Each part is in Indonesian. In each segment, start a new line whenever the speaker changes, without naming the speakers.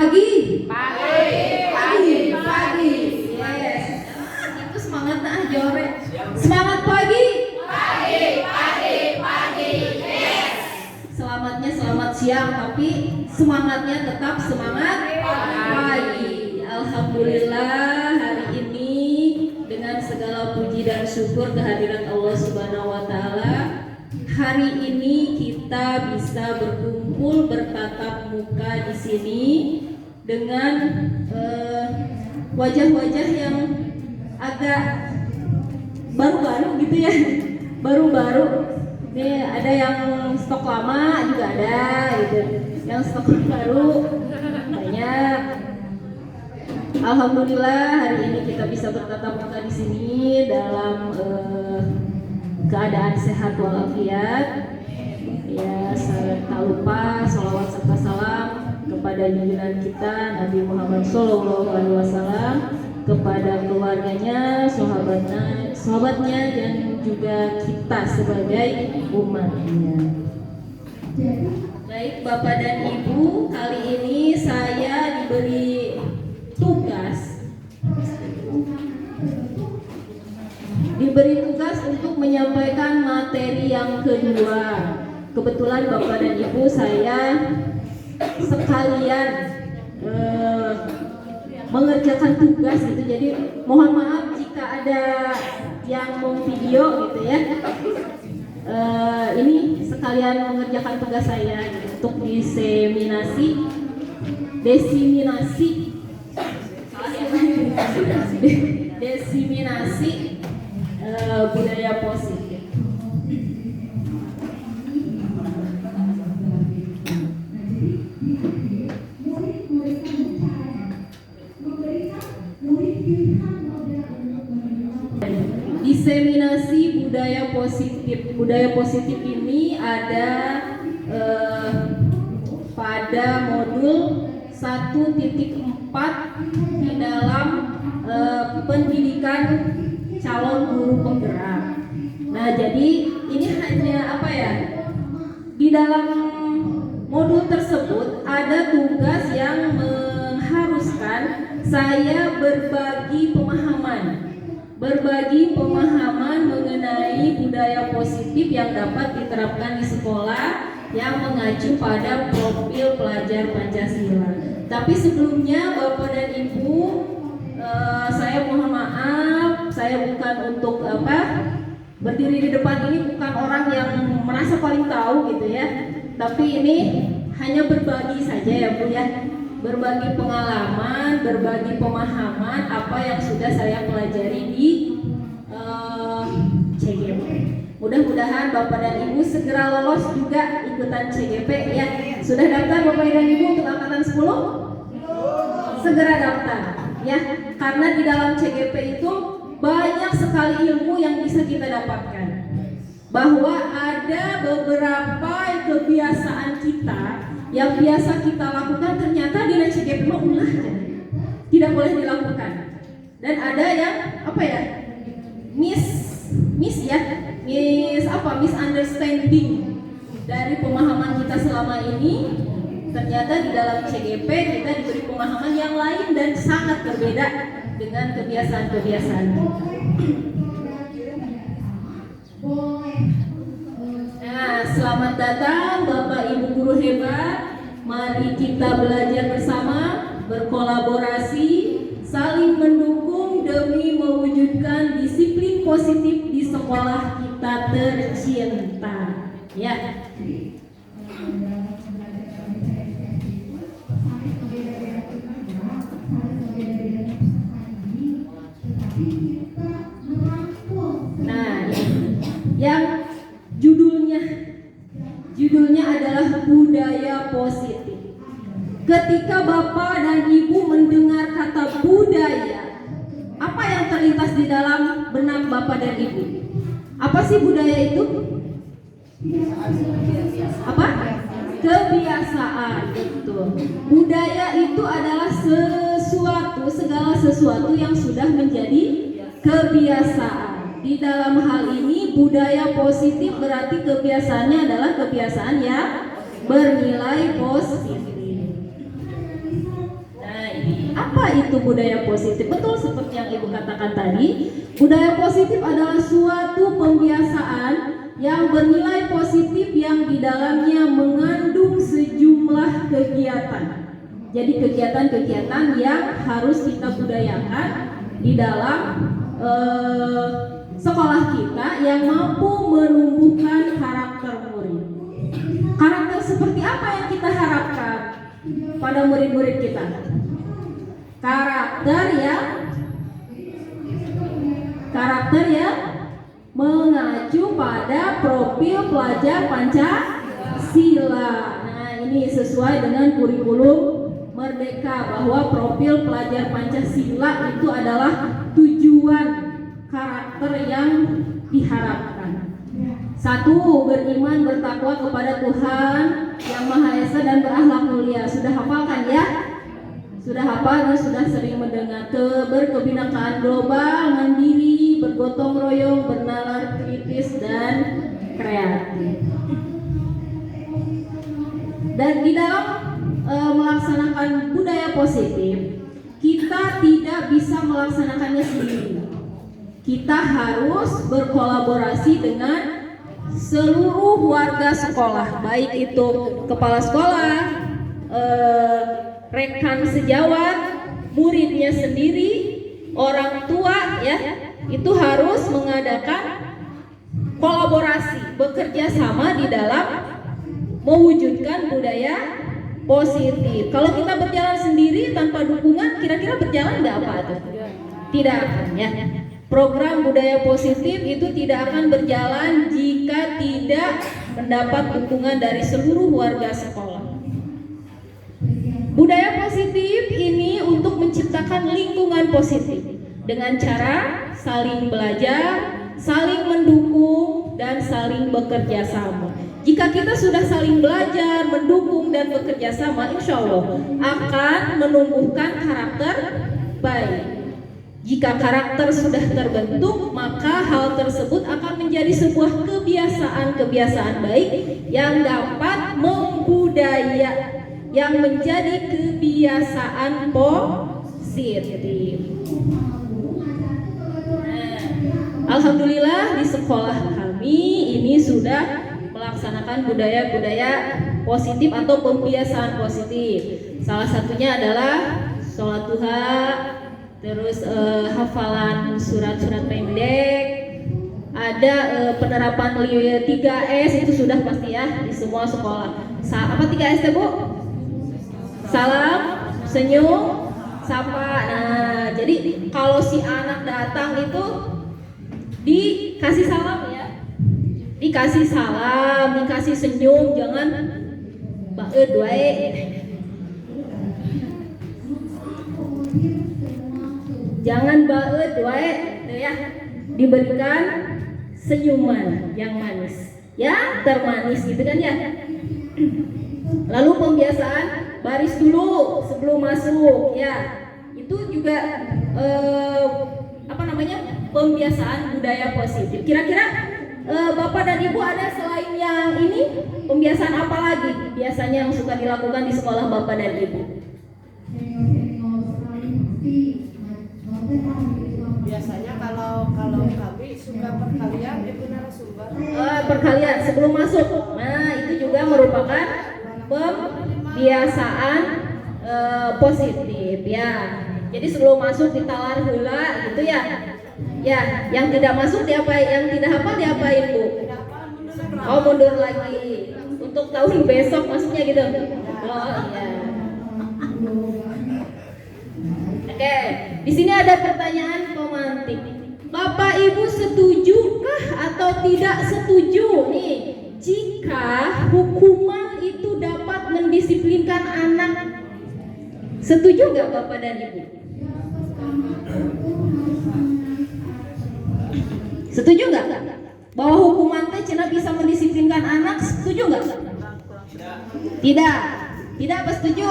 Pagi.
Pagi.
Yes. Itu semangat jawabnya. Semangat pagi.
Yes.
Selamatnya selamat siang, tapi semangatnya tetap semangat pagi. Alhamdulillah hari ini dengan segala puji dan syukur kehadiran Allah Subhanahu wa taala, hari ini kita bisa berkumpul bertatap muka di sini dengan wajah-wajah yang agak baru-baru gitu ya. Baru-baru. Ini ada yang stok lama juga ada gitu. Yang stok baru banyak. Alhamdulillah hari ini kita bisa bertatap muka di sini dalam keadaan sehat walafiat. Ya, saya tak lupa sholawat serta salam kepada junjungan kita Nabi Muhammad SAW, kepada keluarganya, sahabatnya dan juga kita sebagai umatnya. Baik Bapak dan Ibu, kali ini saya diberi tugas untuk menyampaikan materi yang kedua. Kebetulan Bapak dan Ibu saya sekalian mengerjakan tugas gitu. Jadi mohon maaf jika ada yang mau video gitu ya. Ini sekalian mengerjakan tugas saya gitu, untuk desiminasi budaya positif. Diseminasi budaya positif. Budaya positif ini ada pada modul 1.4 di dalam pendidikan calon guru penggerak. Nah, jadi ini hanya apa ya? Di dalam modul tersebut ada tugas yang mengharuskan saya berbagi pemahaman mengenai budaya positif yang dapat diterapkan di sekolah yang mengacu pada profil pelajar Pancasila. Tapi sebelumnya Bapak dan Ibu, saya mohon maaf, saya bukan untuk berdiri di depan ini bukan orang yang merasa paling tahu gitu ya. Tapi ini hanya berbagi saja ya Bu ya. Berbagi pengalaman, berbagi pemahaman apa yang sudah saya pelajari di CGP. Mudah-mudahan Bapak dan Ibu segera lolos juga ikutan CGP ya. Sudah daftar Bapak dan Ibu untuk angkatan 10? Segera daftar ya. Karena di dalam CGP itu banyak sekali ilmu yang bisa kita dapatkan. Bahwa ada beberapa kebiasaan kita yang biasa kita lakukan ternyata di CGP ulah tidak boleh dilakukan. Dan ada yang misunderstanding dari pemahaman kita selama ini. Ternyata di dalam CGP kita diberi pemahaman yang lain dan sangat berbeda dengan kebiasaan-kebiasaan kita. Nah, selamat datang Bapak Ibu guru hebat. Mari kita belajar bersama, berkolaborasi, saling mendukung demi mewujudkan disiplin positif di sekolah kita tercinta. Ya. Nah, yang judulnya adalah budaya positif. Ketika Bapak dan Ibu mendengar kata budaya, apa yang terlintas di dalam benak Bapak dan Ibu? Apa sih budaya itu? Apa? Kebiasaan itu. Budaya itu adalah segala sesuatu yang sudah menjadi kebiasaan. Di dalam hal ini budaya positif berarti kebiasaannya adalah kebiasaan yang bernilai positif. Apa itu budaya positif? Betul seperti yang Ibu katakan tadi, budaya positif adalah suatu pembiasaan yang bernilai positif yang di dalamnya mengandung sejumlah kegiatan. Jadi kegiatan-kegiatan yang harus kita budayakan di dalam sekolah kita yang mampu menumbuhkan karakter murid. Karakter seperti apa yang kita harapkan pada murid-murid kita? Karakter yang mengacu pada profil pelajar Pancasila. Nah, ini sesuai dengan kurikulum Merdeka bahwa profil pelajar Pancasila itu adalah tujuan karakter yang diharapkan. 1. Beriman bertakwa kepada Tuhan Yang Maha Esa dan berakhlak mulia. Sudah hafalkan ya? Sudah hafal dan sudah sering mendengar. Berkebinekaan global, mandiri, bergotong royong, bernalar kritis dan kreatif. Dan di dalam melaksanakan budaya positif, kita tidak bisa melaksanakannya sendiri. Kita harus berkolaborasi dengan seluruh warga sekolah, baik itu kepala sekolah, rekan sejawat, muridnya sendiri, orang tua ya, itu harus mengadakan kolaborasi, bekerja sama di dalam mewujudkan budaya positif. Kalau kita berjalan sendiri tanpa dukungan, kira-kira berjalan nggak apa tuh? Tidak akan ya. Program budaya positif itu tidak akan berjalan jika tidak mendapat dukungan dari seluruh warga sekolah. Budaya positif ini untuk menciptakan lingkungan positif dengan cara saling belajar, saling mendukung, dan saling bekerja sama. Jika kita sudah saling belajar, mendukung, dan bekerja sama, insya Allah akan menumbuhkan karakter baik. Jika karakter sudah terbentuk, maka hal tersebut akan menjadi sebuah kebiasaan-kebiasaan baik yang dapat membudaya, yang menjadi kebiasaan positif. Alhamdulillah di sekolah kami ini sudah melaksanakan budaya-budaya positif atau pembiasaan positif. Salah satunya adalah sholat duha, terus hafalan surat-surat pendek, ada penerapan 3S itu sudah pasti ya di semua sekolah. Apa 3S ya Bu? Salam, senyum, sapa. Nah, jadi kalau si anak datang itu dikasih salam ya, dikasih salam, dikasih senyum, jangan bae duae. Jangan baet wae ya, diberikan senyuman yang manis, ya termanis gitu kan ya. Lalu pembiasaan baris dulu sebelum masuk ya, itu juga pembiasaan budaya positif. Kira-kira Bapak dan Ibu ada selain yang ini pembiasaan apa lagi biasanya yang suka dilakukan di sekolah Bapak dan Ibu?
Biasanya kalau kami suka perkalian Ibu narasumber.
Perkalian sebelum masuk. Nah, itu juga merupakan pembiasaan positif ya. Jadi sebelum masuk ditalar heula gitu ya. Ya, yang tidak masuk diapain? Yang tidak hafal diapain, Bu? Oh, mundur lagi. Untuk tahun besok maksudnya gitu. Oh, iya. Oke, di sini ada pertanyaan pemantik. Bapak Ibu setujukah atau tidak setuju nih jika hukuman itu dapat mendisiplinkan anak? Setuju nggak Bapak dan Ibu? Setuju nggak bahwa hukuman teh cenah bisa mendisiplinkan anak? Setuju nggak? Tidak. Tidak apa setuju?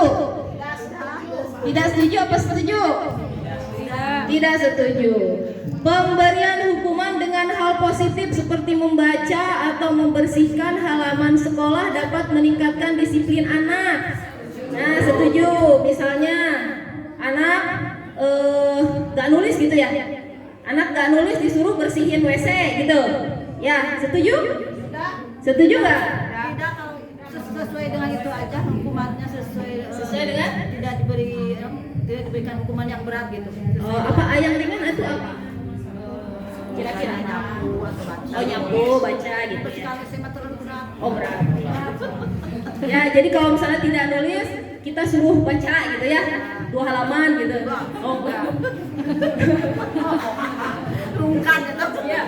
Tidak setuju apa setuju? Tidak setuju. Pemberian hukuman dengan hal positif seperti membaca atau membersihkan halaman sekolah dapat meningkatkan disiplin anak. Nah, setuju. Misalnya anak nggak nulis gitu ya? Anak nggak nulis disuruh bersihin WC gitu? Ya, setuju? Setuju nggak?
Tidak, kalau sesuai dengan itu aja hukumannya
Sesuai dengan?
tidak diberikan hukuman yang berat gitu.
Oh, apa yang ringan itu apa? Kira-kira
nyapu atau baca.
Oh, nyapu, baca gitu ya.
Kalau SMA terlalu berat.
Oh, berat. Ya, jadi kalau misalnya tidak nulis, kita suruh baca gitu ya. 2 halaman gitu. Oh, enggak.
Rungkan tetap.
Ya.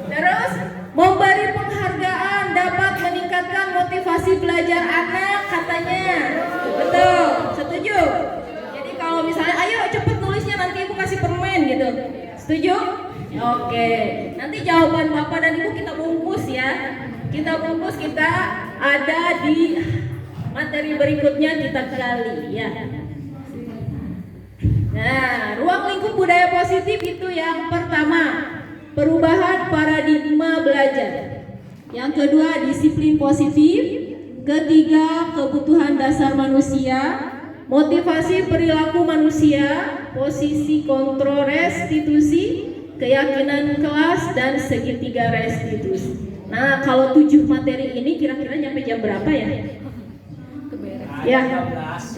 Terus memberi penghargaan dapat meningkatkan motivasi belajar anak katanya. Betul, setuju? Jadi kalau misalnya ayo cepet nulisnya nanti ibu kasih permen gitu. Setuju? Oke. Nanti jawaban Bapak dan Ibu kita bungkus ya. Kita bungkus, kita ada di materi berikutnya kita gali ya. Nah, ruang lingkup budaya positif itu yang pertama, perubahan paradigma belajar. Yang kedua, disiplin positif. Ketiga, kebutuhan dasar manusia. Motivasi perilaku manusia. Posisi kontrol restitusi. Keyakinan kelas dan segitiga restitusi. Nah, kalau 7 materi ini kira-kira nyampe jam berapa ya? Ya,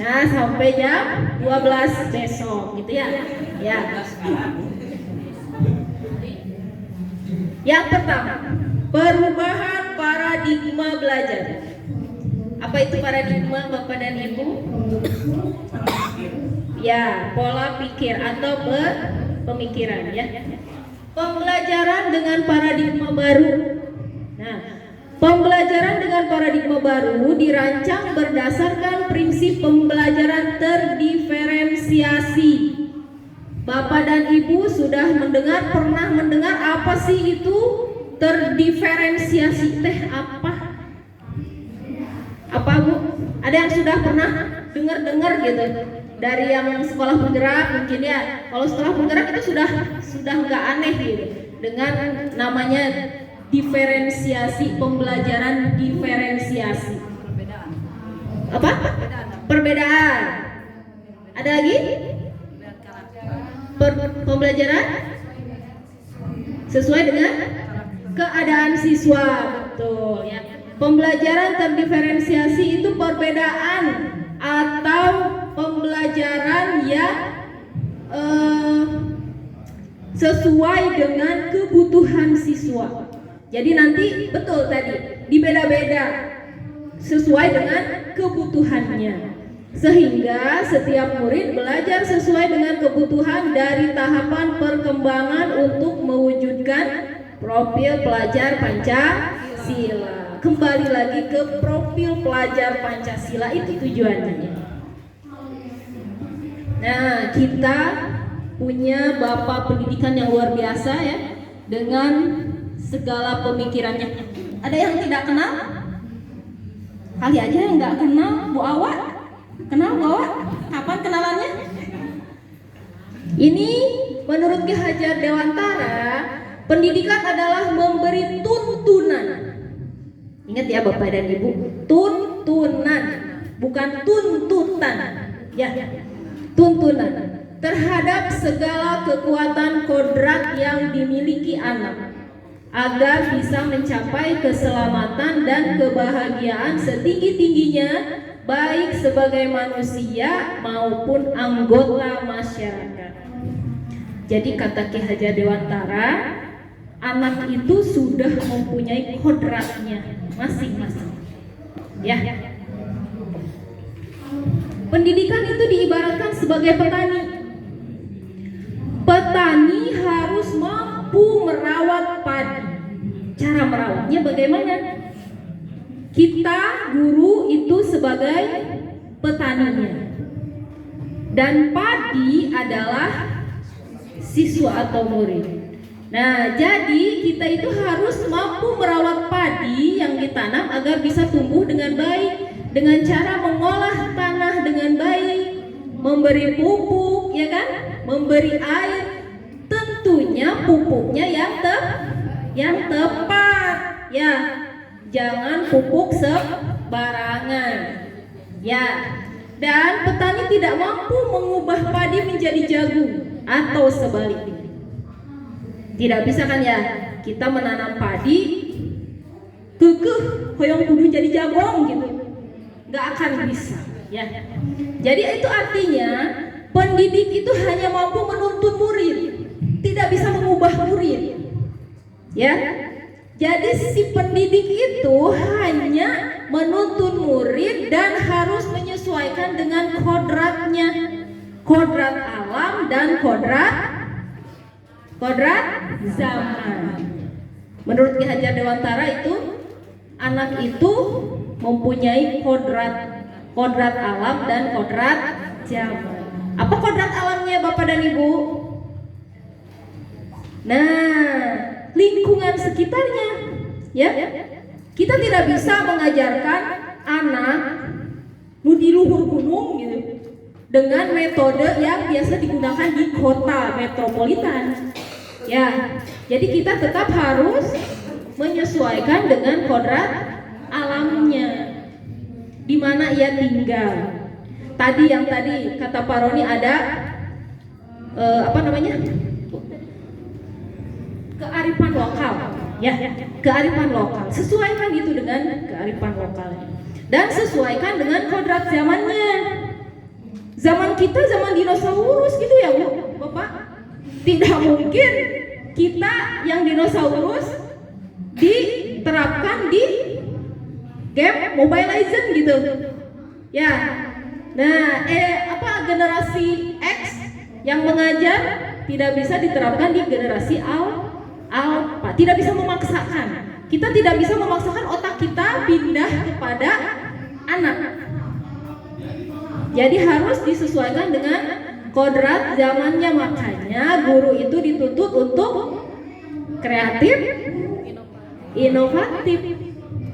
nah sampai jam 12 besok gitu ya. Ya. Yang pertama, perubahan paradigma belajar. Apa itu paradigma Bapak dan Ibu? Ya, pola pikir atau pemikiran ya. Pembelajaran dengan paradigma baru. Nah, pembelajaran dengan paradigma baru dirancang berdasarkan prinsip pembelajaran terdiferensiasi. Bapak dan Ibu sudah pernah mendengar apa sih itu terdiferensiasi teh apa? Apa Bu? Ada yang sudah pernah dengar gitu? Dari yang sekolah penggerak mungkin ya. Kalau sekolah penggerak itu sudah nggak aneh gitu dengan namanya diferensiasi, pembelajaran diferensiasi. Apa? Perbedaan. Ada lagi? Pembelajaran sesuai dengan keadaan siswa, betul ya. Pembelajaran terdiferensiasi itu perbedaan atau pembelajaran yang sesuai dengan kebutuhan siswa. Jadi nanti betul tadi dibeda-beda sesuai dengan kebutuhannya, sehingga setiap murid belajar sesuai dengan kebutuhan dari tahapan perkembangan untuk mewujudkan profil pelajar Pancasila. Kembali lagi ke profil pelajar Pancasila, itu tujuannya. Nah, kita punya Bapak pendidikan yang luar biasa ya, dengan segala pemikirannya. Ada yang tidak kenal? Kali aja yang nggak kenal Bu Awa. Kenal Bu Awa? Kapan kenalannya? Ini menurut Ki Hajar Dewantara, pendidikan adalah memberi tuntunan. Ingat ya Bapak dan Ibu, tuntunan, bukan tuntutan. Ya, tuntunan terhadap segala kekuatan kodrat yang dimiliki anak, agar bisa mencapai keselamatan dan kebahagiaan setinggi-tingginya, baik sebagai manusia maupun anggota masyarakat. Jadi kata Ki Hajar Dewantara, anak itu sudah mempunyai kodratnya masing-masing. Ya. Pendidikan itu diibaratkan sebagai petani. Petani harus mampu merawat padi. Cara merawatnya bagaimana? Kita guru itu sebagai petaninya, dan padi adalah siswa atau murid. Nah, jadi kita itu harus mampu merawat padi yang ditanam agar bisa tumbuh dengan baik, dengan cara mengolah tanah dengan baik, memberi pupuk, ya kan? Memberi air, tentunya pupuknya yang tepat, ya. Jangan pupuk sembarangan. Ya. dan petani tidak mampu mengubah padi menjadi jagung atau sebaliknya. Tidak bisa kan ya, kita menanam padi kekeh hoyong kudu jadi jagung gitu, nggak akan bisa ya. Jadi itu artinya pendidik itu hanya mampu menuntun murid, tidak bisa mengubah murid ya. Jadi si pendidik itu hanya menuntun murid dan harus menyesuaikan dengan kodratnya, kodrat alam dan kodrat zaman. Menurut Ki Hajar Dewantara itu anak itu mempunyai kodrat alam dan kodrat zaman. Apa kodrat alamnya Bapak dan Ibu? Nah, lingkungan sekitarnya ya. Kita tidak bisa mengajarkan anak nu di luhur gunung gitu dengan metode yang biasa digunakan di kota metropolitan ya. Jadi kita tetap harus menyesuaikan dengan kodrat alamnya di mana ia tinggal. Tadi kata Pak Roni ada kearifan lokal ya, kearifan lokal. Sesuaikan itu dengan kearifan lokal dan sesuaikan dengan kodrat zamannya. Zaman kita zaman dinosaurus gitu ya Bu, Bapak. Tidak mungkin kita yang dinosaurus diterapkan di game Mobile Legends gitu ya. Nah, generasi X yang mengajar tidak bisa diterapkan di generasi Alpha. Tidak bisa memaksakan. Kita tidak bisa memaksakan otak kita pindah kepada anak. Jadi harus disesuaikan dengan kodrat zamannya. Makanya guru itu dituntut untuk kreatif, inovatif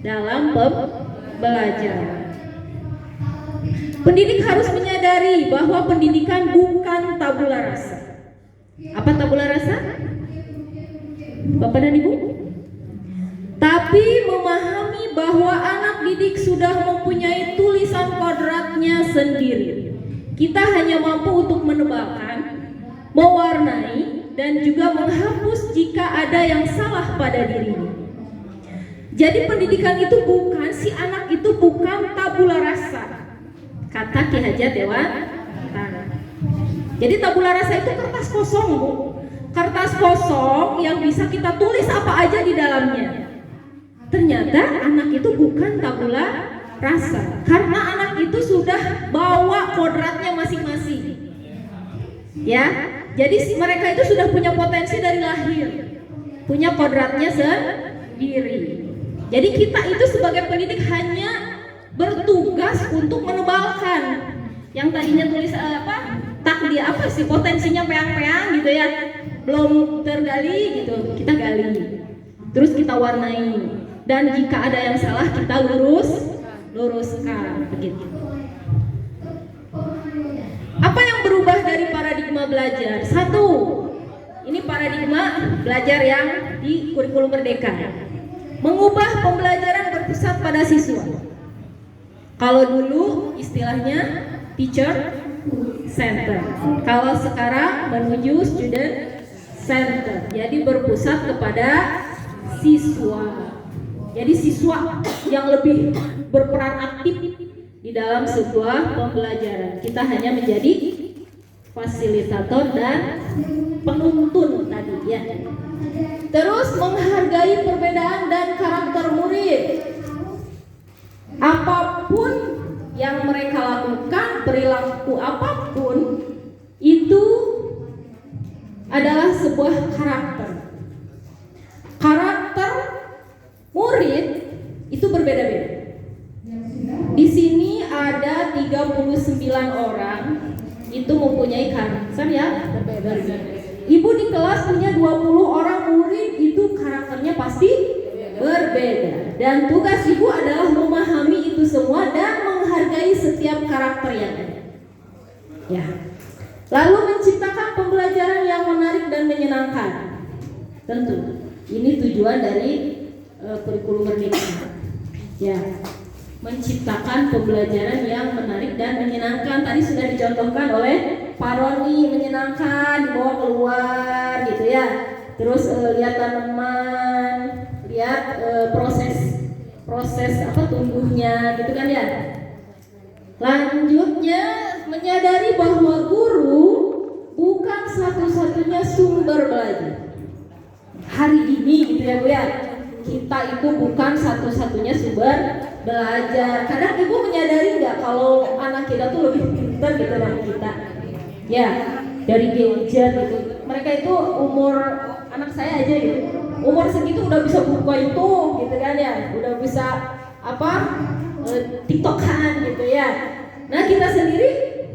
dalam belajar. Pendidik harus menyadari bahwa pendidikan bukan tabula rasa. Apa tabula rasa? Bapak dan Ibu? Tapi memahami bahwa anak didik sudah mempunyai tulisan kodratnya sendiri. Kita hanya mampu untuk menebalkan, mewarnai, dan juga menghapus jika ada yang salah pada dirinya. Jadi pendidikan itu bukan, si anak itu bukan tabula rasa, kata Ki Hajar Dewantara. Jadi tabula rasa itu kertas kosong Bu, kertas kosong yang bisa kita tulis apa aja di dalamnya. Ternyata anak itu bukan tabula rasa, karena anak itu sudah bawa kodratnya masing-masing ya. Jadi mereka itu sudah punya potensi dari lahir, punya kodratnya sendiri. Jadi kita itu sebagai pendidik hanya bertugas untuk menebalkan yang tadinya tulis takdir potensinya peang-peang gitu ya, belum tergali gitu, kita gali, terus kita warnai, dan jika ada yang salah kita luruskan begitu. Apa yang berubah dari paradigma belajar? Satu, ini paradigma belajar yang di kurikulum Merdeka, mengubah pembelajaran berpusat pada siswa. Kalau dulu istilahnya teacher center, kalau sekarang menuju student center. Jadi berpusat kepada siswa. Jadi siswa yang lebih berperan aktif di dalam sebuah pembelajaran. Kita hanya menjadi fasilitator dan penuntun tadi ya. Terus menghargai perbedaan dan karakter murid. Apapun yang mereka lakukan, perilaku apapun itu adalah sebuah karakter. Karakter murid itu berbeda-beda. Di sini ada 39 orang itu mempunyai karakter ya berbeda. Ibu di kelas punya 20 orang murid, itu karakternya pasti berbeda. Dan tugas ibu adalah memahami itu semua dan menghargai setiap karakter yang ada. Ya. Lalu menciptakan pembelajaran yang menarik dan menyenangkan. Tentu ini tujuan dari kurikulum Merdeka. Ya. menciptakan pembelajaran yang menarik dan menyenangkan. Tadi sudah dicontohkan oleh Pak Roni, menyenangkan, dibawa keluar gitu ya. Terus lihat tanaman, lihat proses apa tumbuhnya gitu kan ya. Lanjutnya, menyadari bahwa guru bukan satu-satunya sumber belajar. Hari ini gitu ya Bu ya, kita itu bukan satu-satunya sumber belajar. Kadang ibu menyadari nggak kalau anak kita tuh lebih pintar gitu dari kita, ya dari gadget gitu. Mereka itu umur anak saya aja gitu, umur segitu udah bisa buka itu gitu kan ya, udah bisa apa TikTokan gitu ya. Nah kita sendiri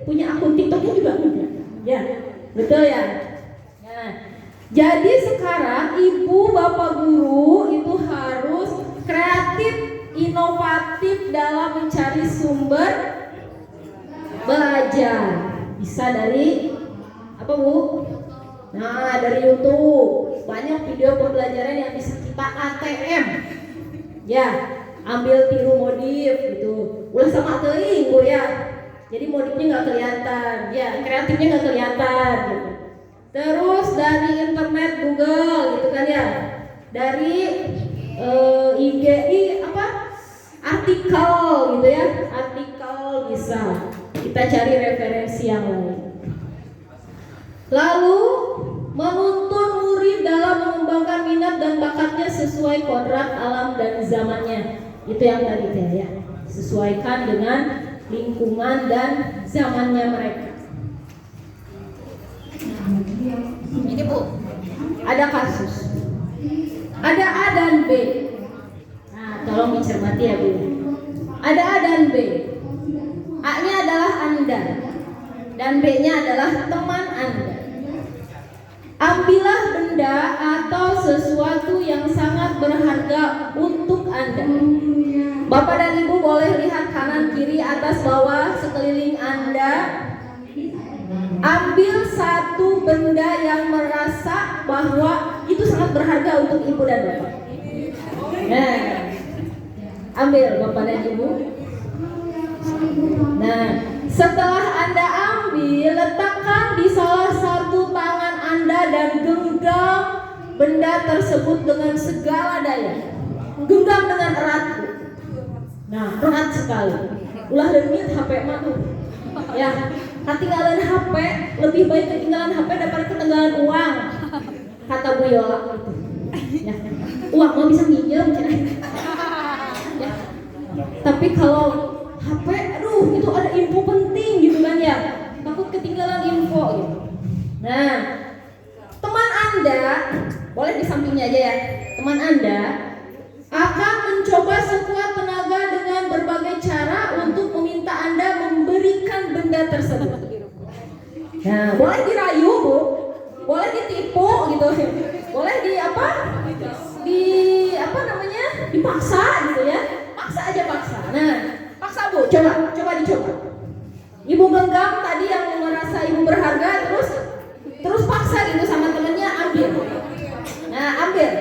punya akun TikToknya juga punya, ya betul ya. Nah, jadi sekarang ibu bapak guru itu harus kreatif, inovatif dalam mencari sumber belajar. Bisa dari apa Bu? Nah dari YouTube banyak video pembelajaran yang bisa kita ATM. Ya, ambil tiru modif gitu. Ulah sama teuing Bu ya. Jadi modifnya nggak kelihatan, ya kreatifnya nggak kelihatan gitu. Terus dari internet Google gitu kan ya. Dari IGI apa? Artikel gitu ya. Artikel bisa. Kita cari referensi yang lain. Lalu menuntun murid dalam mengembangkan minat dan bakatnya sesuai kodrat alam dan zamannya. Itu yang tadi ya. Sesuaikan dengan lingkungan dan zamannya mereka. Ini Bu, ada kasus. Ada A dan B. Nah, tolong dicermati ya Bu. Ada A dan B. A-nya adalah Anda dan B-nya adalah teman Anda. Ambillah benda atau sesuatu yang sangat berharga untuk Anda. Bapak dan Ibu boleh lihat kanan, kiri, atas, bawah, sekeliling Anda. Ambil satu benda yang merasa bahwa itu sangat berharga untuk Ibu dan Bapak. Nah, ambil Bapak dan Ibu. Nah, setelah Anda ambil, letakkan di salah satu tangan Anda dan genggam benda tersebut dengan segala daya. Genggam dengan erat. Nah, erat sekali. Ulah leungit HP mah tuh. Ya, ketinggalan HP lebih baik ketinggalan HP daripada ketinggalan uang. Kata Bu Yola gitu. Ya. Uang mah bisa minjem. Ya. Tapi kalau HP, aduh itu ada info penting gitu kan ya. Takut ketinggalan info gitu. Nah, teman Anda, boleh di sampingnya aja ya. Teman Anda akan mencoba sekuat tenaga dengan berbagai cara untuk meminta Anda memberikan benda tersebut. Nah, boleh dirayu Bu, boleh ditipu gitu, boleh di apa? Di apa namanya? Dipaksa gitu ya. Paksa aja paksa. Nah, paksa Bu, coba dicoba. Ibu genggam tadi yang merasa Ibu berharga, terus paksa gitu sama temennya, ambil. Nah, ambil.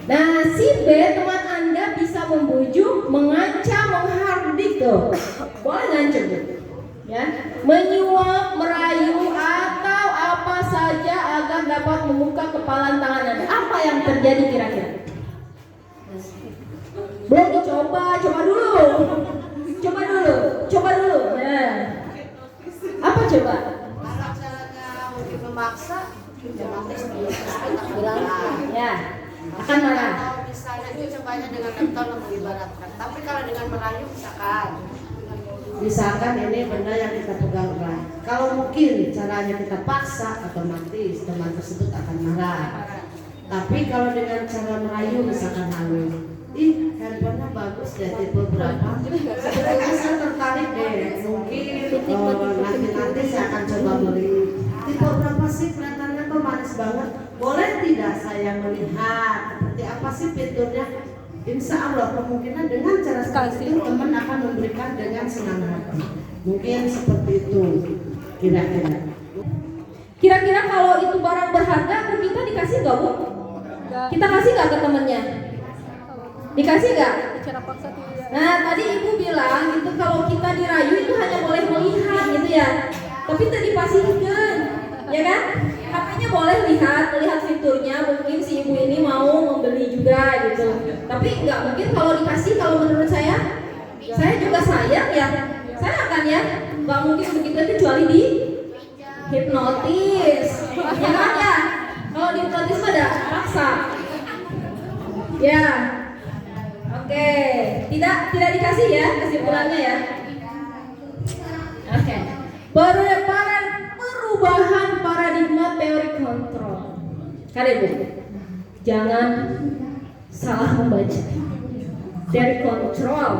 Nah, si B teman Anda bisa membujuk, mengancam, menghardik tuh. Boleh ngancam gitu. Ya, menyuap, merayu atau apa saja agar dapat membuka kepalan tangan Anda. Apa yang terjadi kira-kira? Belum dicoba, coba dulu. Nah, apa coba?
Kalau caranya mungkin memaksa,
Ya, akan marah.
Kalau misalnya itu cobanya dengan mentol mengibaratkan. Tapi kalau dengan merayu
Misalkan ini benda yang kita pegang erat. Kalau mungkin caranya kita paksa, otomatis teman tersebut akan marah. Tapi kalau dengan cara merayu, misalkan halus, handphonenya bagus deh, tipe berapa? Sebetulnya saya tertarik deh, mungkin nanti saya akan coba beli. Tipe berapa sih, kelihatannya kok manis banget? Boleh tidak saya melihat seperti apa sih fiturnya? Insya Allah kemungkinan dengan cara seperti itu teman akan memberikan dengan senang hati. Mungkin seperti itu kira-kira.
Kira-kira kalau itu barang berharga, kita dikasih nggak Bu? Kita kasih nggak ke temennya? Dikasih nggak?
Cara paksa tidak.
Nah, tadi ibu bilang itu kalau kita dirayu itu hanya boleh melihat gitu ya. Tapi tadi pasihkan, ya kan? HP-nya boleh melihat fiturnya. Mungkin si ibu ini mau membeli juga gitu. Tapi nggak mungkin kalau dikasih. Kalau menurut saya juga sayang ya. Saya akan ya, nggak mungkin begitu kecuali di hipnotis, ya kan ya? Kalau di hipnotis mah ada paksa, ya. Oke, tidak dikasih ya kesimpulannya ya. Oke, perubahan paradigma teori kontrol. Kalian bu, jangan salah membaca teori kontrol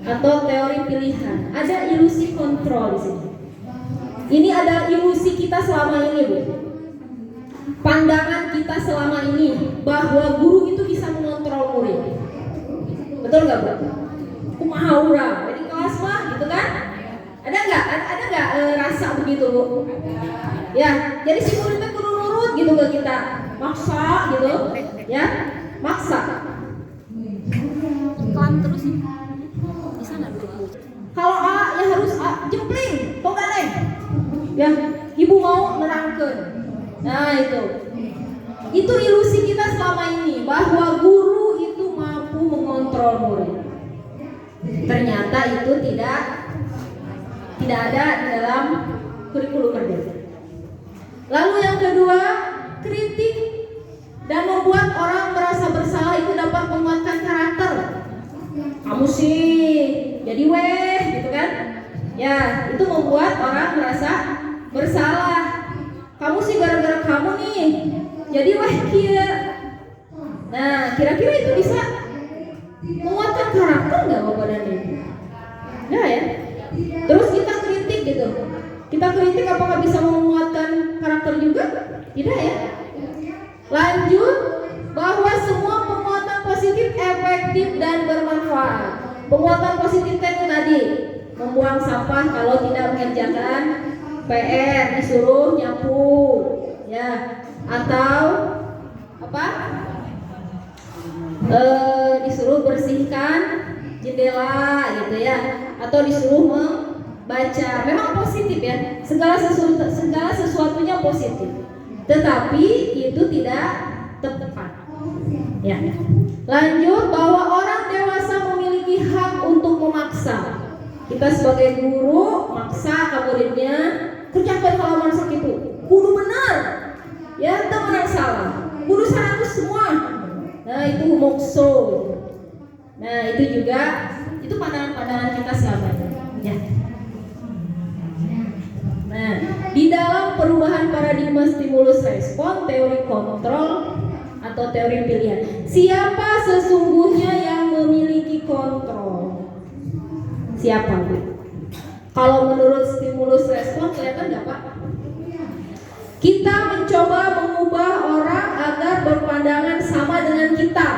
atau teori pilihan. Ada ilusi kontrol di sini. Ini ada ilusi kita selama ini bu. Pandangan kita selama ini bahwa guru itu bisa mengontrol murid. Betul nggak bu? Kumahaura, jadi kelas mah gitu kan? Ada nggak rasa begitu bu? Ya, jadi si muridnya kudu nurut gitu ke kita, maksa gitu, ya, maksa.
Iklan terus di sana duduk.
Kalau A ya harus A, jempling, kok gak neng? Ya, ibu mau nerangkan. Nah itu ilusi kita selama ini bahwa guru itu mampu mengontrol murid. Ternyata itu tidak ada di dalam kurikulum Merdeka. Lalu yang kedua, kritik dan membuat orang merasa bersalah itu dapat menguatkan karakter. Kamu sih jadi weh gitu kan? Ya, itu membuat orang merasa bersalah. Kamu sih gara-gara kamu nih jadi weh kia. Nah, kira-kira itu bisa menguatkan karakter nggak Bapak dan Ibu? Nggak ya? Terus kita kritik gitu. Kita kritik apakah bisa menguatkan karakter juga? Tidak ya? Lanjut, bahwa semua penguatan positif efektif dan bermanfaat. Penguatan positif itu tadi, membuang sampah kalau tidak mengerjakan PR, disuruh nyapu, ya, atau apa? Disuruh bersihkan jendela gitu ya, atau disuruh membaca. Memang positif ya, segala sesuatunya positif. Tetapi itu tidak tepat. Ya. Lanjut, bahwa orang dewasa memiliki hak untuk memaksa. Kita sebagai guru maksa ke muridnya kerjakan halaman itu. Kudu benar. Ya, teman yang salah. Kudu 100 semua. Nah, itu mokso. Nah, itu juga itu pandangan-pandangan kita selama ini. Ya. Nah, di dalam perubahan paradigma stimulus respon, teori kontrol atau teori pilihan, siapa sesungguhnya yang memiliki kontrol? Siapa? Kalau menurut stimulus respon kelihatan nggak Pak? Kita mencoba mengubah orang agar berpandangan sama dengan kita.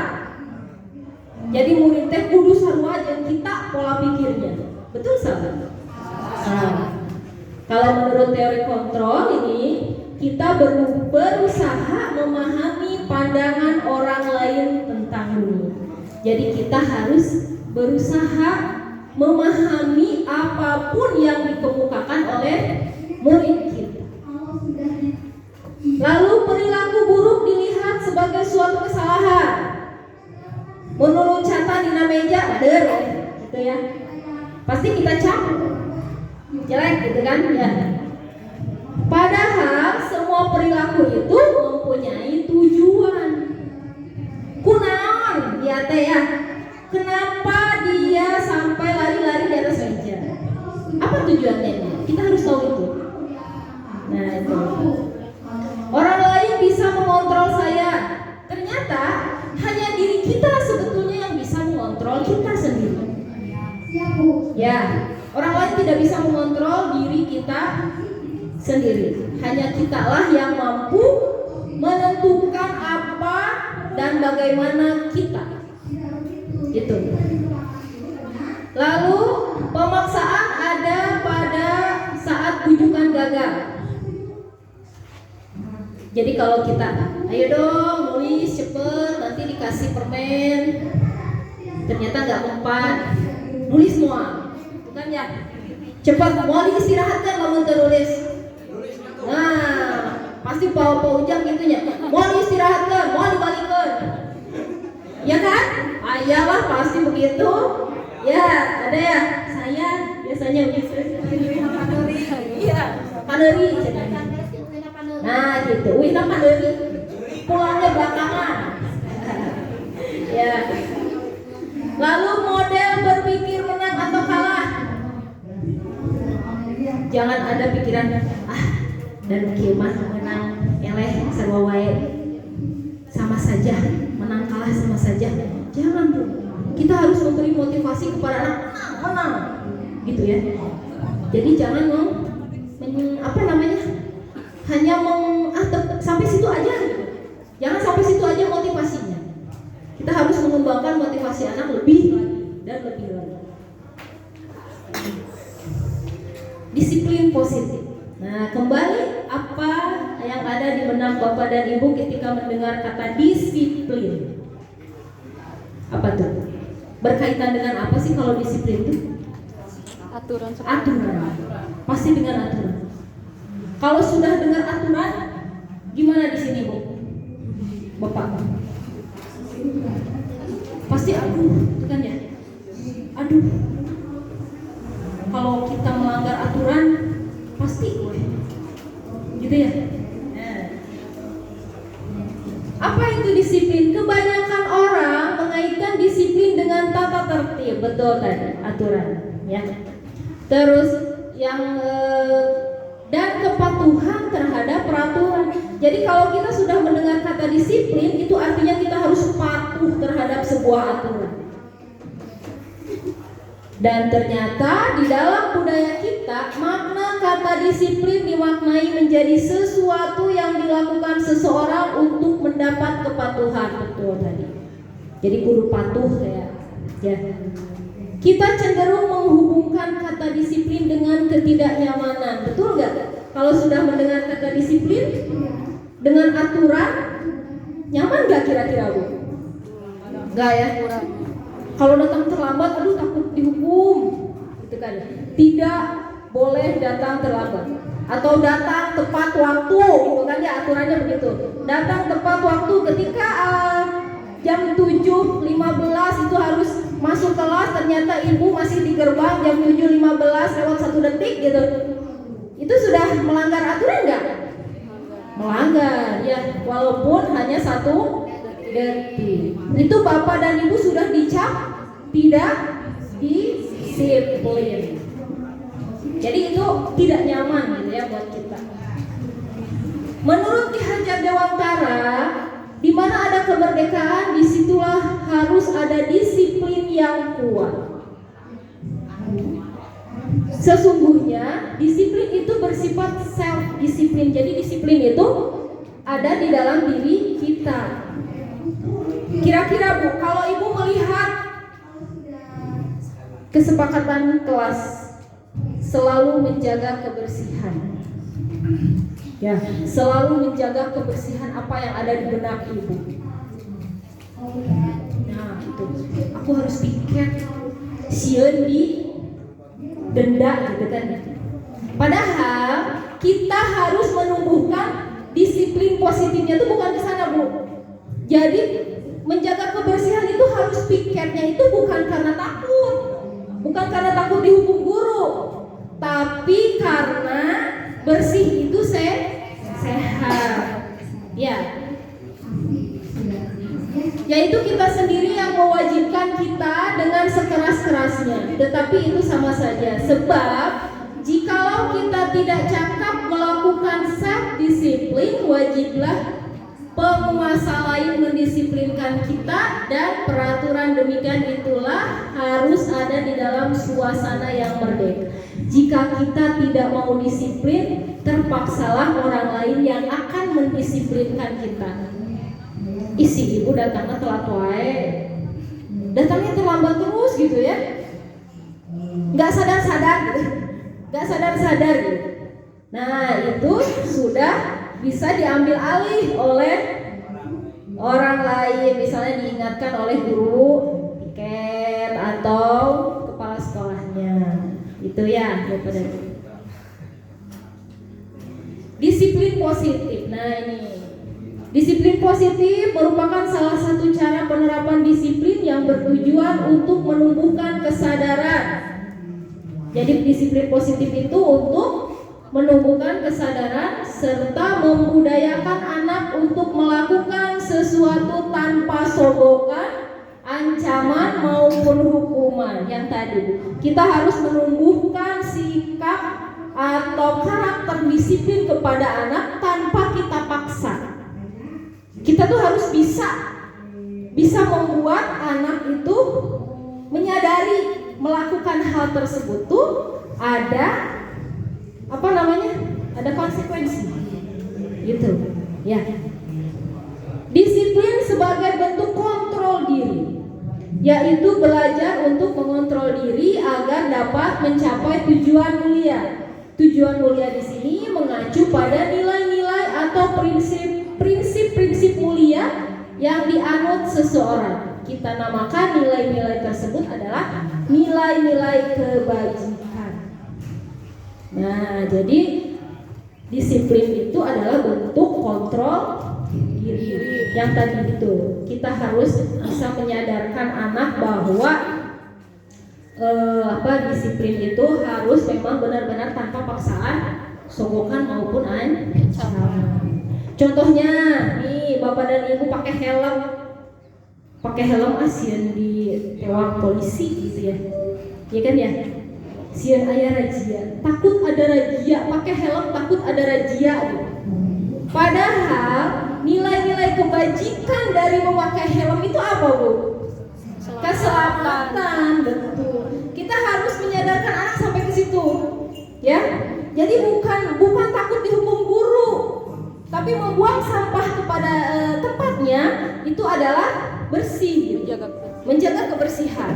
Jadi murid teh kudu sarua jeung kita pola pikirnya. Betul sahabat? Kalau menurut teori kontrol ini, kita berusaha memahami pandangan orang lain tentang dunia. Jadi kita harus berusaha memahami apapun yang dikemukakan oleh murid kita. Lalu perilaku buruk dilihat sebagai suatu kesalahan. Menurut catatan di meja, gitu ya. Pasti kita cap jelek gitu kan ya. Padahal semua perilaku itu mempunyai tujuan. Kunaon ya teh ya? Kenapa dia sampai lari-lari di atas meja? Apa tujuannya? Kita harus tahu itu. Nah itu. Orang lain bisa mengontrol saya. Ternyata hanya diri kita sebetulnya yang bisa mengontrol kita sendiri. Ya. Orang lain tidak bisa mengontrol diri kita sendiri. Hanya kitalah yang mampu menentukan apa dan bagaimana kita. Gitu. Lalu pemaksaan ada pada saat bujukan gagal. Jadi kalau kita, ayo dong nulis cepet, nanti dikasih permen. ternyata nggak mempan, nulis semua, itu kan ya. Cepat mau diistirahatkan lamun ternulis. Nah, pasti bawa ujang gitunya. Mau diistirahatkan, mau dibalikkan. Ya kan? Ayalah pasti begitu. Ya, ada ya. Saya biasanya begitu. Iya, paneri. Nah, gitu. Wihna paneri. Pulangnya belakangan. Ya. Lalu model berpikir menang atau kalah. Jangan ada pikiran dan kieu mah menang eleh sarua wae. Sama saja, menang kalah sama saja. Jangan, Bu. Kita harus memberi motivasi kepada anak menang. Gitu ya. Jadi jangan hanya sampai situ aja. Jangan sampai situ aja motivasinya. Kita harus mengembangkan motivasi anak lebih dan lebih lagi. Disiplin positif. Nah, kembali apa yang ada di benak Bapak dan Ibu ketika mendengar kata disiplin? Apa tuh? Berkaitan dengan apa sih kalau disiplin itu?
Aturan.
Pasti dengan aturan. Kalau sudah dengar aturan, gimana di sini, Bu? Bapak? Pasti itu kan ya? Aduh. Kalau kita melanggar aturan, pasti gitu ya. Apa itu disiplin? Kebanyakan orang mengaitkan disiplin dengan tata tertib, betul tadi, aturan, ya. Terus yang dan kepatuhan terhadap peraturan. Jadi kalau kita sudah mendengar kata disiplin, itu artinya kita harus patuh terhadap sebuah aturan. Dan ternyata di dalam budaya kita, makna kata disiplin dimaknai menjadi sesuatu yang dilakukan seseorang untuk mendapat kepatuhan. Betul tadi. Jadi kudu patuh ya. Kita cenderung menghubungkan kata disiplin dengan ketidaknyamanan. Betul nggak? Kalau sudah mendengar kata disiplin dengan aturan, nyaman nggak kira-kira, Bu? Nggak ya? Kalau datang terlambat, aduh takut dihukum, gitu kan? Tidak boleh datang terlambat, atau datang tepat waktu, gitu kan ya, aturannya begitu. Datang tepat waktu ketika jam 7.15 itu harus masuk kelas, ternyata ibu masih di gerbang jam 7.15 lewat 1 detik gitu. Itu sudah melanggar aturan nggak? Melanggar, ya, walaupun hanya 1 detik. Itu Bapak dan Ibu sudah dicap tidak disiplin. Jadi itu tidak nyaman gitu ya buat kita. Menurut Ki Hajar Dewantara, di mana ada kemerdekaan, disitulah harus ada disiplin yang kuat. Sesungguhnya disiplin itu bersifat self disiplin. Jadi disiplin itu ada di dalam diri kita. Kira-kira, Bu, kalau Ibu melihat kesepakatan kelas selalu menjaga kebersihan, ya, selalu menjaga kebersihan apa yang ada di benak Ibu. Nah, itu aku harus piket sieun di denda gitu kan. Padahal kita harus menumbuhkan disiplin positifnya itu bukan ke sana, Bu. Jadi menjaga kebersihan itu harus piketnya itu bukan karena takut, bukan karena takut dihukum guru, tapi karena bersih itu sehat. Ya. Yaitu kita sendiri yang mewajibkan kita dengan sekeras-kerasnya. Tetapi itu sama saja. Sebab jikalau kita tidak cakap melakukan self disiplin, wajiblah penguasa lain mendisiplinkan kita, dan peraturan demikian itulah harus ada di dalam suasana yang merdeka. Jika kita tidak mau disiplin, terpaksalah orang lain yang akan mendisiplinkan kita. Isi ibu datangnya telat wae, datangnya terlambat terus gitu ya, nggak sadar-sadar gitu, nggak sadar-sadar gitu. Nah itu sudah bisa diambil alih oleh orang lain, misalnya diingatkan oleh guru, tiket Itu ya, Bapak dan Ibu. Disiplin positif. Nah ini, disiplin positif merupakan salah satu cara penerapan disiplin yang bertujuan untuk menumbuhkan kesadaran. Jadi disiplin positif itu untuk menumbuhkan kesadaran serta membudayakan anak untuk melakukan sesuatu tanpa sogokan, ancaman maupun hukuman. Yang tadi kita harus menumbuhkan sikap atau karakter disiplin kepada anak tanpa kita paksa. Kita tuh harus bisa membuat anak itu menyadari melakukan hal tersebut tuh ada ada konsekuensi gitu ya. Disiplin sebagai bentuk kontrol diri, yaitu belajar untuk mengontrol diri agar dapat mencapai tujuan mulia. Tujuan mulia di sini mengacu pada nilai-nilai atau prinsip-prinsip mulia yang dianut seseorang. Kita namakan nilai-nilai tersebut adalah nilai-nilai kebajikan. Nah, jadi disiplin itu adalah bentuk kontrol diri. Yang tadi itu kita harus bisa menyadarkan anak bahwa disiplin itu harus memang benar-benar tanpa paksaan, sogokan maupun ancaman. Contohnya nih, Bapak dan Ibu pakai helm asian di tewang polisi gitu ya. Iya kan ya? Sieun aya razia, takut ada razia, pakai helm takut ada razia gitu. Padahal nilai-nilai kebajikan dari memakai helm itu apa, Bu? Keselamatan, betul. Kita harus menyadarkan anak sampai ke situ, ya. Jadi bukan takut dihukum guru, tapi membuang sampah kepada tempatnya itu adalah bersih, menjaga kebersihan,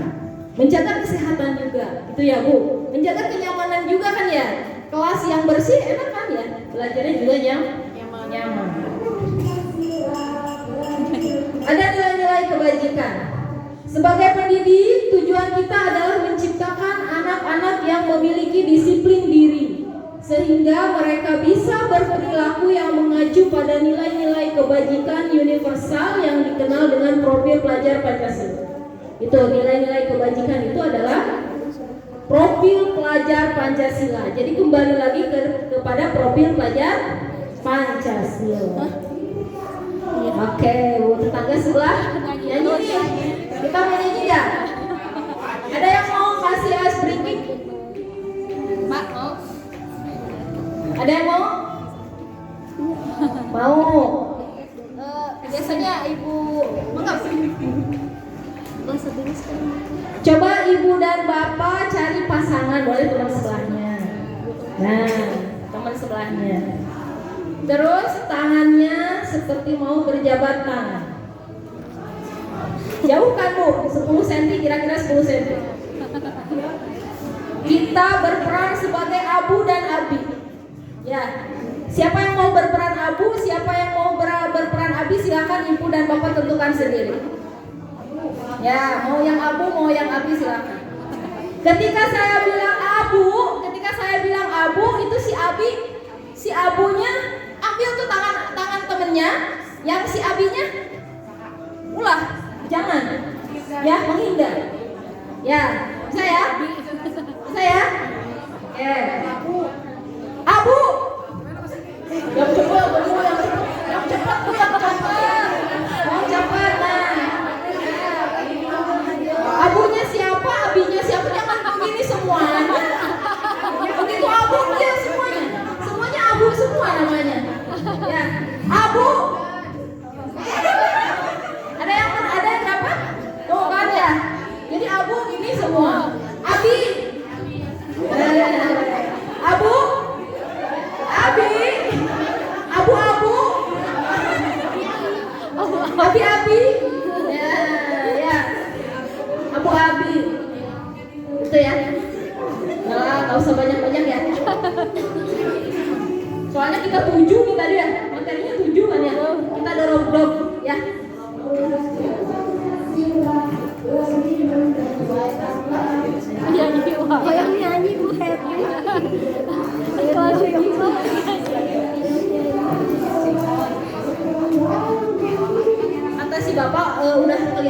menjaga kesehatan juga, itu ya Bu. Menjaga kenyamanan juga kan ya. Kelas yang bersih enak kan ya, belajarnya juga nyaman. Ada nilai-nilai kebajikan. Sebagai pendidik, tujuan kita adalah menciptakan anak-anak yang memiliki disiplin diri, sehingga mereka bisa berperilaku yang mengacu pada nilai-nilai kebajikan universal yang dikenal dengan profil pelajar Pancasila. Itu nilai-nilai kebajikan itu adalah profil pelajar Pancasila. Jadi kembali lagi kepada profil pelajar Pancasila. Oke, tetangga sebelah nyanyi nih. Kita mau nyanyi nggak? Ada yang mau kasih ice breaking? Mak mau? Ada yang mau? Mau? Biasanya ibu enggak. Coba ibu dan bapak cari pasangan, boleh teman sebelahnya. Nah, teman sebelahnya. Terus tangannya seperti mau berjabat tangan. Jauh kan Bu? 10 cm, kira-kira 10 cm. Kita berperan sebagai abu dan abi. Ya. Siapa yang mau berperan abu, siapa yang mau berperan abi, silakan ibu dan bapak tentukan sendiri. Ya, mau yang abu, mau yang abi silakan. Ketika saya bilang abu, itu si abunya ambil tuh tangan temennya, yang si abinya ulah, jangan, ya menghindar, ya saya, abu, yang cepat, yang cepat, nah, abunya siapa, abinya siapa, jangan begini semuanya, begitu abu dia semuanya abu semua namanya, ya, abu. Ada yang dapat? Tuh kan ya. Jadi abu ini semua. Abi. Abu. Abi. Abu.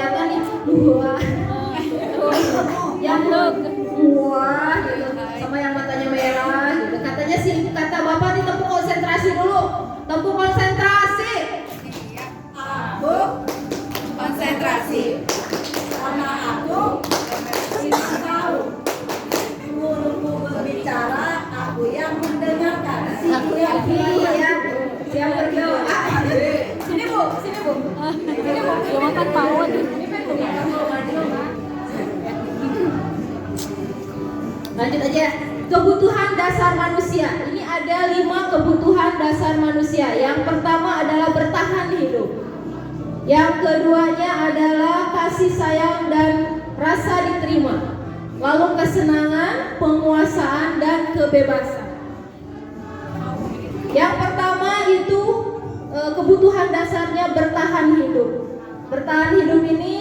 kelihatan nih, wah, yang wah gitu, sama yang matanya merah gitu. Katanya sih, kata bapak nih tempuh konsentrasi dulu, tempuh konsentrasi.
Aku konsentrasi. Karena aku tidak tahu. Guruku berbicara, aku yang mendengarkan.
Aku yang siap berdoa.
Sini bu, sini bu. Sini bu, belum makan pawon.
Lanjut aja. Kebutuhan dasar manusia. Ini ada 5 kebutuhan dasar manusia. Yang pertama adalah bertahan hidup. Yang keduanya adalah kasih sayang dan rasa diterima. Lalu kesenangan, penguasaan, dan kebebasan. Yang pertama itu kebutuhan dasarnya bertahan hidup. Bertahan hidup ini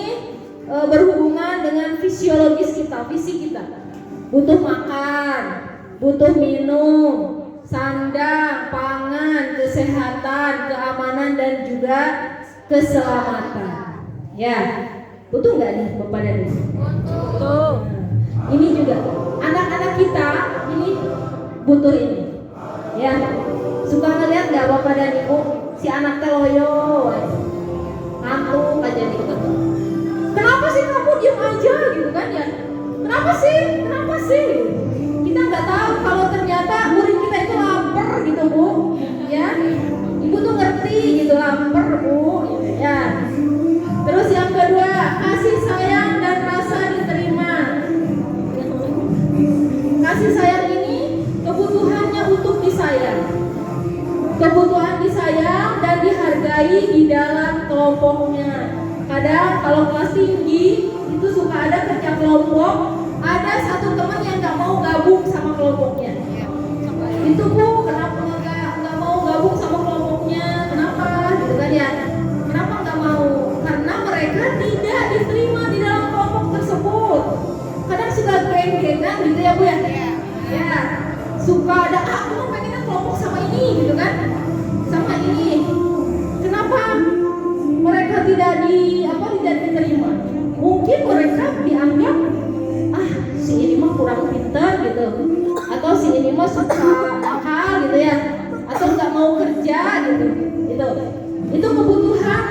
berhubungan dengan fisiologis kita, fisik kita. Butuh makan, butuh minum, sandang, pangan, kesehatan, keamanan, dan juga keselamatan. Ya, butuh nggak nih Bapak dan Ibu?
Butuh.
Ini juga anak-anak kita ini butuh ini. Ya, suka ngeliat nggak Bapak dan Ibu si anak teloyo, ngantuk aja nih. Kenapa sih kamu diem aja gitu kan ya? Kenapa sih? Kenapa sih? Kita nggak tahu kalau ternyata murid kita itu lapar gitu Bu. Ya, Ibu tuh ngerti gitu lapar Bu. Ya. Terus yang kedua, kasih sayang dan rasa diterima. Kasih sayang ini kebutuhannya untuk disayang. Kebutuhan disayang dan dihargai di dalam kelompoknya. Kadang kalau kelas tinggi itu suka ada kerja kelompok, ada satu teman yang nggak mau gabung sama kelompoknya. Itu Bu, kenapa nggak mau gabung sama kelompoknya? Kenapa? Gitu kan ya? Kenapa nggak mau? Karena mereka tidak diterima di dalam kelompok tersebut. Kadang suka geng-gengan gitu ya Bu ya? Ya, suka ada aku pengennya kelompok sama ini gitu kan? Sama ini. Kenapa mereka tidak diterima? Mungkin mereka dianggap si ini mah kurang pintar gitu, atau si ini mah suka nakal gitu ya, atau nggak mau kerja gitu. Itu kebutuhan,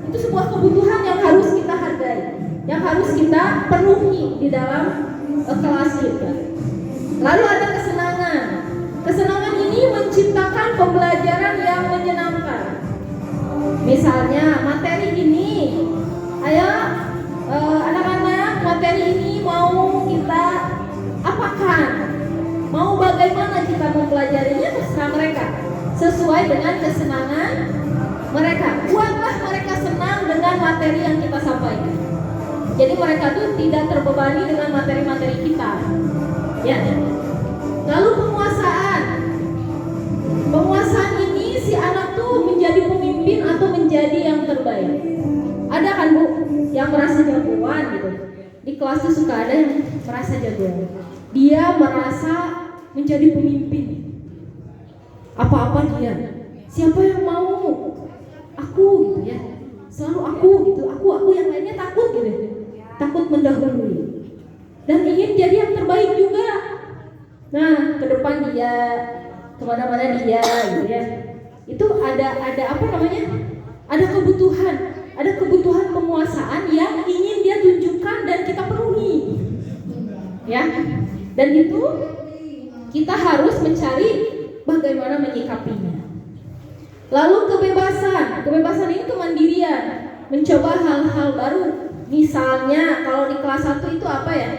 itu sebuah kebutuhan yang harus kita hargai, yang harus kita penuhi di dalam kelas kita. Lalu ada kesenangan. Kesenangan ini menciptakan pembelajaran yang menyenangkan. Misalnya materi ini, ayo anak-anak, materi ini mau kita apakan? Mau bagaimana kita mempelajarinya, terserah mereka, sesuai dengan kesenangan mereka. Buatlah mereka senang dengan materi yang kita sampaikan. Jadi mereka tuh tidak terbebani dengan materi-materi kita. Ya. Lalu penguasaan. Penguasaan ini si anak tuh menjadi pemimpin atau menjadi yang terbaik. Ada kan Bu yang merasa jagoan gitu. Di kelas tuh suka ada yang merasa jagoan. Dia merasa menjadi pemimpin. Apa-apa dia. Siapa yang mau? Aku gitu ya. Selalu aku gitu. Aku yang lainnya takut gitu. Takut mendahului. Dan ingin jadi yang terbaik juga. Nah, ke depan dia, kemana-mana dia gitu ya. Itu ada apa namanya? Ada kebutuhan penguasaan yang ingin dia tunjukkan dan kita penuhi. Ya. Dan itu kita harus mencari bagaimana menyikapinya. Lalu kebebasan. Kebebasan ini kemandirian, mencoba hal-hal baru. Misalnya kalau di kelas 1 itu apa ya?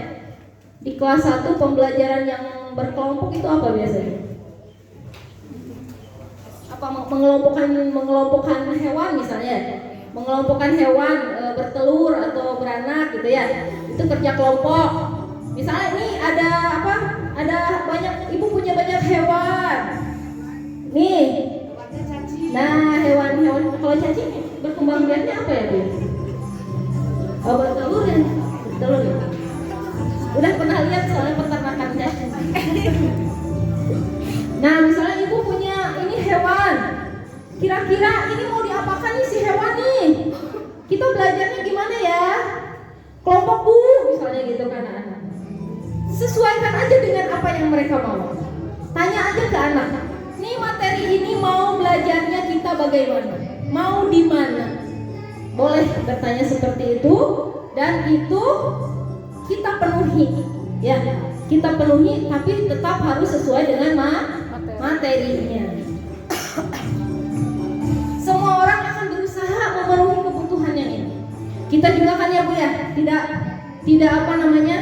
Di kelas 1 pembelajaran yang berkelompok itu apa biasanya? Apa mengelompokkan hewan misalnya? Mengelompokkan hewan bertelur atau beranak gitu ya. Itu kerja kelompok. Misalnya ini ada apa? Ada banyak, ibu punya banyak hewan. Nih. Nah, hewan-hewan kalau cacing berkembang biaknya apa ya, Bu? Oh, bertelur ya? Bertelur ya? Udah pernah lihat soalnya peternakan cacing. Nah, misalnya ibu punya ini hewan. Kira-kira ini mau diapakan nih si hewan nih? Kita belajarnya gimana ya? anak-anak. Sesuaikan aja dengan apa yang mereka mau. Tanya aja ke anak, nih materi ini mau belajarnya kita bagaimana? Mau di mana? Boleh bertanya seperti itu, dan itu kita penuhi, ya. Kita penuhi, tapi tetap harus sesuai dengan materinya. Semua orang akan berusaha memenuhi kebutuhan yang ini. Kita juga kan ya Bu ya, tidak apa namanya,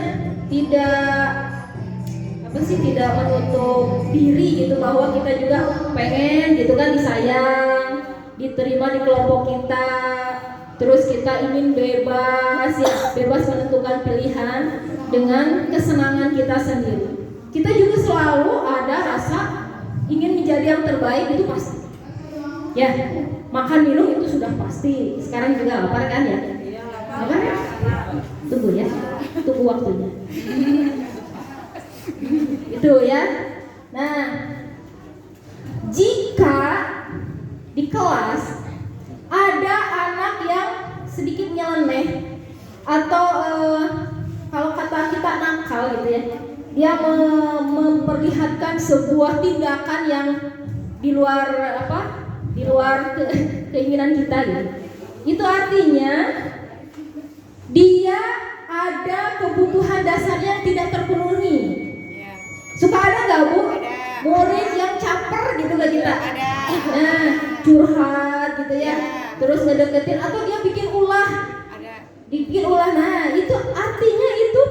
tidak menutup diri gitu, bahwa kita juga pengen gitu kan disayang, diterima di kelompok kita. Terus kita ingin bebas menentukan pilihan dengan kesenangan kita sendiri. Kita juga selalu ada rasa ingin menjadi yang terbaik, itu pasti. Ya, makan minum itu sudah pasti. Sekarang juga lapar kan ya? Lapar ya? Tunggu ya, tunggu waktunya. Itu ya. Nah, jika di kelas ada anak yang sedikit nyeleneh atau kalau kata kita nakal gitu ya, dia memperlihatkan sebuah tindakan yang di luar keinginan kita gitu. Itu artinya dia ada kebutuhan dasarnya yang tidak terpenuhi. Suka ada nggak Bu? Murid yang caper gitu ke kita? Nah, curhat gitu ya. Terus ngedeketin atau dia bikin ulah. Nah, itu artinya itu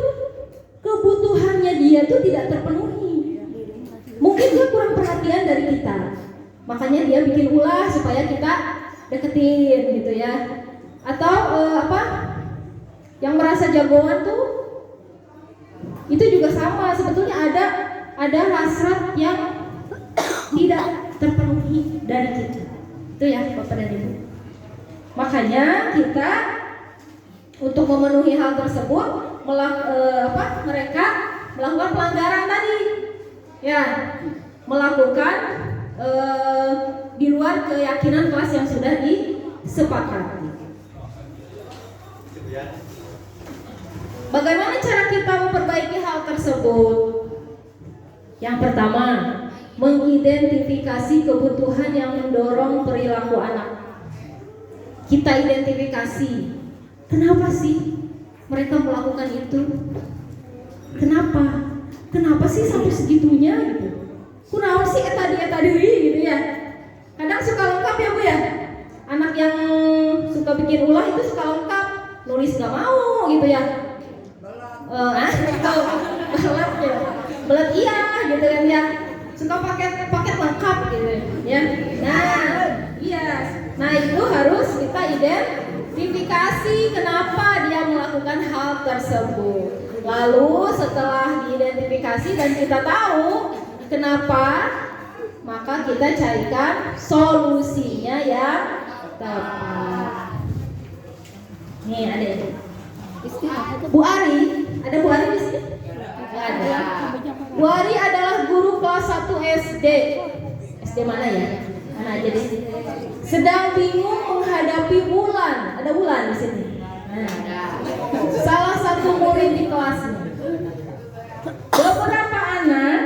kebutuhannya dia tuh tidak terpenuhi. Mungkin dia kurang perhatian dari kita. Makanya dia bikin ulah supaya kita deketin gitu ya. Atau yang merasa jagoan tuh itu juga sama, sebetulnya ada hasrat yang tidak terpenuhi dari kita. Itu ya Bapak dan Ibu. Makanya kita untuk memenuhi hal tersebut mereka melakukan pelanggaran tadi. Ya, melakukan di luar keyakinan kelas yang sudah disepakati. Bagaimana cara kita memperbaiki hal tersebut? Yang pertama, mengidentifikasi kebutuhan yang mendorong perilaku anak. Kita identifikasi, kenapa sih mereka melakukan itu? Kenapa sih sampai segitunya gitu? Kunaon sih tadi gitu ya. Kadang suka lengkap ya Bu ya. Anak yang suka bikin ulah itu suka lengkap, nulis nggak mau gitu ya. Belet iya gitu kan ya. Suka paket lengkap gitu ya. Nah itu harus kita identifikasi kenapa dia melakukan hal tersebut. Lalu setelah diidentifikasi dan kita tahu kenapa, maka kita carikan solusinya yang tepat. Nih ada itu. Bu Ari, ada Bu Ari di sini? Nggak ada. Bu Ari adalah guru kelas 1 SD. SD mana ya? Mana aja deh. Sedang bingung menghadapi Wulan. Ada Wulan di sini. Nah, salah satu murid di kelasnya. Beberapa anak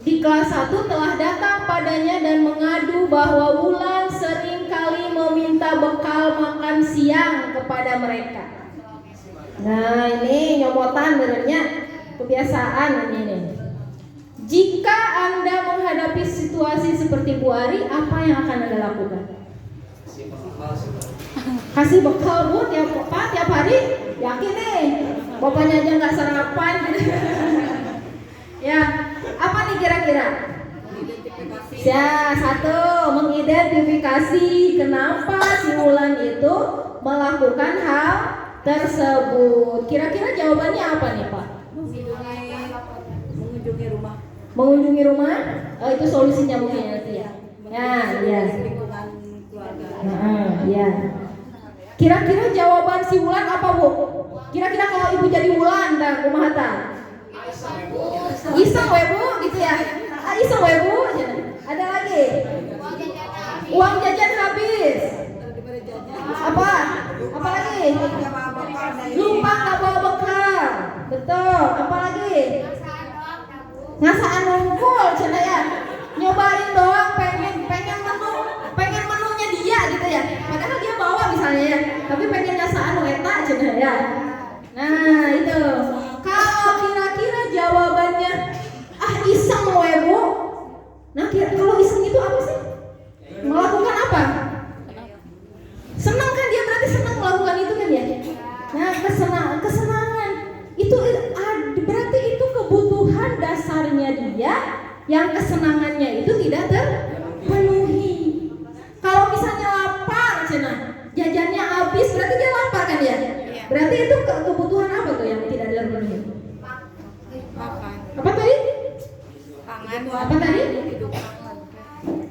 di kelas 1 telah datang padanya dan mengadu bahwa Wulan sering kali meminta bekal makan siang kepada mereka. Nah ini nyomotan benernya kebiasaan ini. Jika Anda menghadapi situasi seperti Bu Ari, apa yang akan Anda lakukan? Kasih bekal Bu tiap hari? Yakin nih bapaknya aja nggak sarapan gitu. Ya, apa nih kira-kira? Ya, satu, mengidentifikasi kenapa si Wulan itu melakukan hal tersebut. Kira-kira jawabannya apa nih Pak? Mengunjungi rumah? Oh, itu solusinya mungkin ya. Ya. Ya. Kira-kira jawaban si Wulan apa Bu? Kira-kira kalau ibu jadi Wulan dan kumaha tah? Iseng we Bu gitu ya. Iseng we Bu. Ada lagi? Uang jajan habis. Apa lagi? Lupa nggak bawa bekal. ngasaan nungkul cenah ya. Nyobain doang pengen menunya dia gitu ya. Padahal dia bawa misalnya ya, tapi pengen ngasaan eta cenah ya. Nah, itu. Kalau kira-kira jawabannya iseng we Bu. Nah, kalau iseng itu apa sih? Melakukan apa? Senang kan dia, berarti senang melakukan itu kan ya. Nah, kesenangan itu berarti itu kebutuhan dasarnya dia yang kesenangannya itu tidak terpenuhi. Kalau misalnya lapar cenah, jajannya habis, berarti dia lapar kan ya? Berarti itu kebutuhan apa tuh yang tidak terpenuhi? Apa tadi? Apa tadi?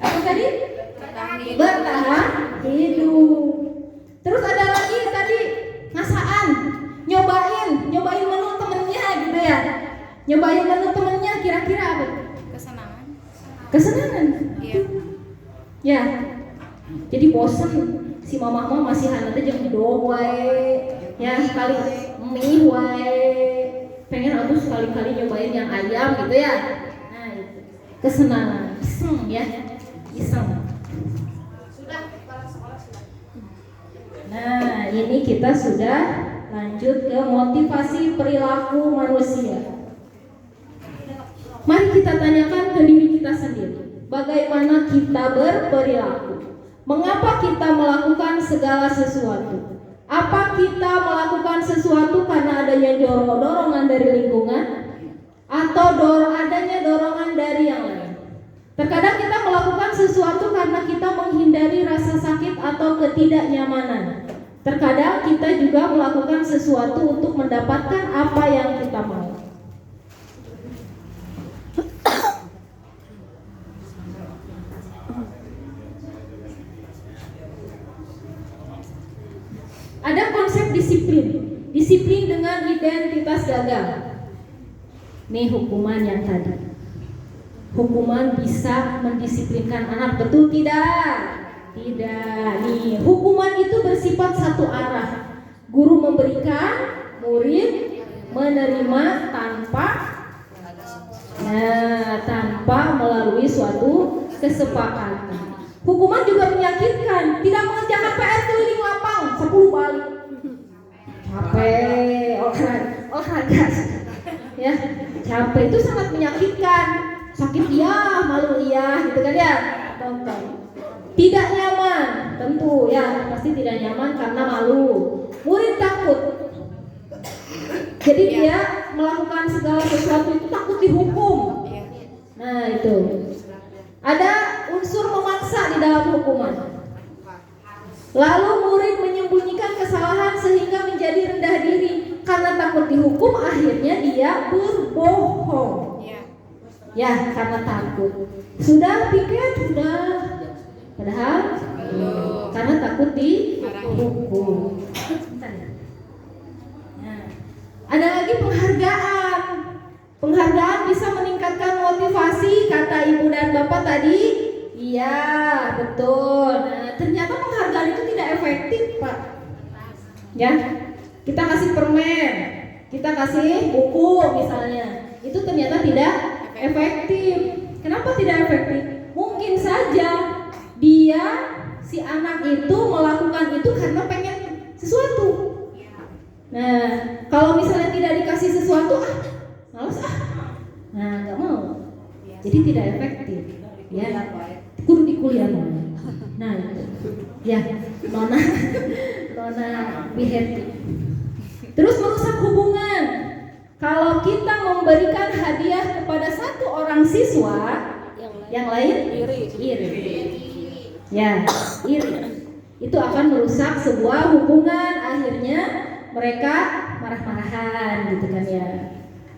Apa tadi? Bertahan hidup. Terus ada lagi tadi ngasaan, nyobain menu temennya gitu ya. Nyobain menu temennya kira-kira apa? Kesenangan.
Iya.
Ya. Jadi bosan si mama masih hangat aja dong wae. Ya sekali mie wae. Pengen aku sekali-kali nyobain yang ayam gitu ya. Nah, itu. Kesenangan. Iseng ya. Iseng. Nah, ini kita sudah lanjut ke motivasi perilaku manusia. Mari kita tanyakan ke diri kita sendiri, bagaimana kita berperilaku? Mengapa kita melakukan segala sesuatu? Apa kita melakukan sesuatu karena adanya dorongan dari lingkungan? Atau adanya dorongan dari yang lain? Terkadang kita melakukan sesuatu karena kita menghindari rasa sakit atau ketidaknyamanan. Terkadang kita juga melakukan sesuatu untuk mendapatkan apa yang kita mau. Ada konsep disiplin dengan identitas gagal. Nih hukuman yang tadi. Hukuman bisa mendisiplinkan anak, betul tidak? Tidak. Nih, hukuman itu bersifat satu arah. Guru memberikan, murid menerima tanpa melalui suatu kesepakatan. Hukuman juga menyakitkan, tidak mengerjakan PR keliling lapang 10 balik. Capek, olahraga. Ya, capek itu sangat menyakitkan. Sakit iya, malu iya, gitu kan ya. Tidak nyaman, tentu ya, pasti tidak nyaman karena malu. Murid takut. Jadi dia melakukan segala sesuatu itu takut dihukum. Nah, itu. Ada unsur memaksa di dalam hukuman. Lalu murid menyembunyikan kesalahan sehingga menjadi rendah diri. Karena takut dihukum, akhirnya dia berbohong. Ya, karena takut. Sudah piket, sudah. Padahal karena takut dihukum. Ada lagi penghargaan. Penghargaan bisa meningkatkan motivasi, kata ibu dan bapak tadi. Iya, betul. Nah, ternyata penghargaan itu tidak efektif, Pak. Ya, kita kasih permen, kita kasih buku misalnya, itu ternyata tidak efektif. Kenapa tidak efektif? Mungkin saja dia, si anak itu melakukan itu karena pengen sesuatu. Nah, kalau misalnya tidak dikasih sesuatu, males nah nggak mau. Jadi tidak efektif. Ya, kudu di kuliah. Nah itu. Ya, nona be happy. Terus merusak hubungan. Kalau kita memberikan hadiah kepada satu orang siswa, yang lain iri. Ya, iri. Itu akan merusak sebuah hubungan. Akhirnya mereka marah-marahan gitu kan ya.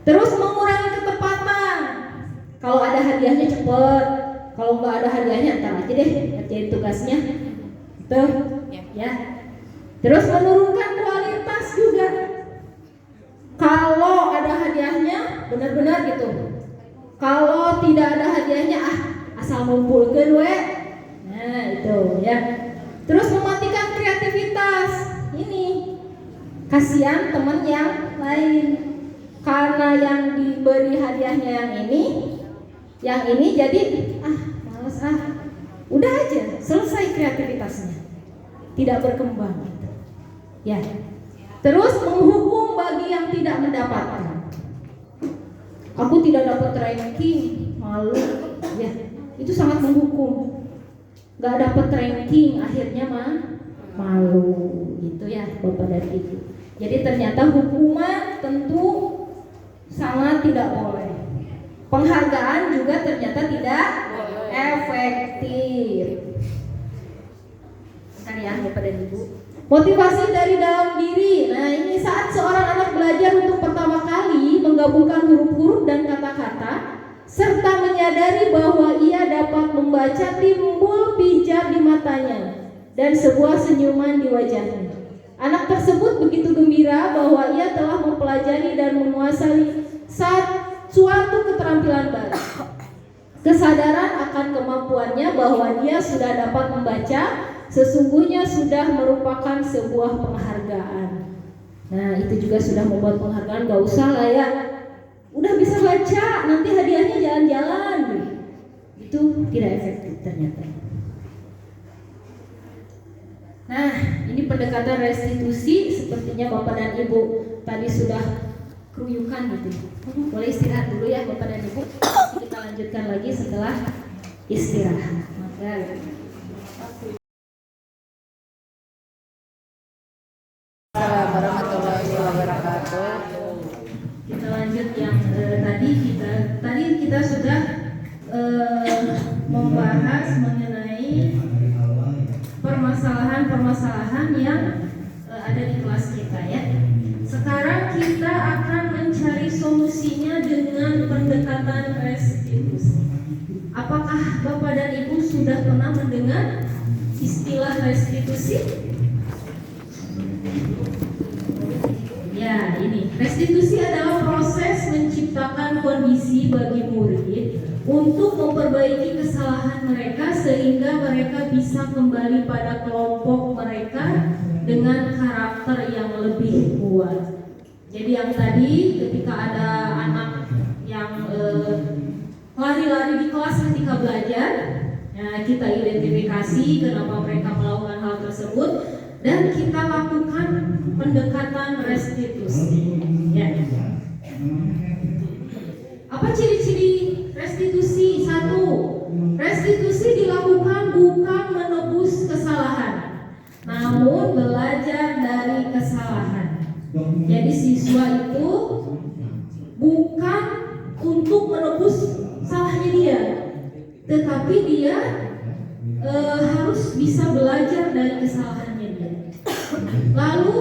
Terus mengurangi ketepatan. Kalau ada hadiahnya cepet, kalau nggak ada hadiahnya ntar aja deh, kerjain tugasnya. Tuh, ya. Terus menurunkan kualitas juga. Kalau ada hadiahnya, benar-benar gitu. Kalau tidak ada hadiahnya, asal ngumpulkeun we. Nah itu ya. Terus mematikan kreativitas. Ini kasihan teman yang lain. karena yang diberi hadiahnya yang ini jadi males udah aja selesai kreativitasnya, tidak berkembang gitu. Ya. Terus menghukum bagi yang tidak mendapatkan. Aku tidak dapat ranking, malu. Ya, itu sangat menghukum. Gak dapat ranking, akhirnya malu, gitu ya, Bapak dan Ibu. Jadi ternyata hukuman tentu sangat tidak boleh. Penghargaan juga ternyata tidak efektif. Bentar ya, Bapak dan Ibu. Motivasi dari dalam diri. Nah, ini saat seorang anak belajar untuk pertama kali menggabungkan huruf-huruf dan kata-kata serta menyadari bahwa ia dapat membaca, timbul pijar di matanya dan sebuah senyuman di wajahnya. Anak tersebut begitu gembira bahwa ia telah mempelajari dan menguasai suatu keterampilan baru. Kesadaran akan kemampuannya bahwa dia sudah dapat membaca sesungguhnya sudah merupakan sebuah penghargaan. Nah, itu juga sudah membuat penghargaan. Gak usah lah ya, udah bisa baca, nanti hadiahnya jalan-jalan. Itu tidak efektif ternyata. Nah, ini pendekatan restitusi. Sepertinya Bapak dan Ibu tadi sudah keruyukan gitu. Boleh istirahat dulu ya Bapak dan Ibu. Kita lanjutkan lagi setelah istirahat.
Assalamualaikum warahmatullahi wabarakatuh.
Kita lanjut yang tadi kita sudah membahas mengenai permasalahan-permasalahan yang ada di kelas kita ya. Sekarang kita akan mencari solusinya dengan pendekatan restitusi. Apakah Bapak dan Ibu sudah pernah mendengar istilah restitusi? Ya, ini restitusi adalah proses menciptakan kondisi bagi murid untuk memperbaiki kesalahan mereka sehingga mereka bisa kembali pada kelompok mereka dengan karakter yang lebih kuat. Jadi yang tadi ketika ada anak yang lari-lari di kelas ketika belajar, kita identifikasi kenapa mereka melakukan hal tersebut dan kita lakukan pendekatan restitusi. Ya. Apa ciri-ciri restitusi? 1. Restitusi dilakukan bukan menebus kesalahan, namun belajar dari kesalahan. Jadi siswa itu bukan untuk menebus salahnya dia, tetapi dia harus bisa belajar dari kesalahannya dia. Lalu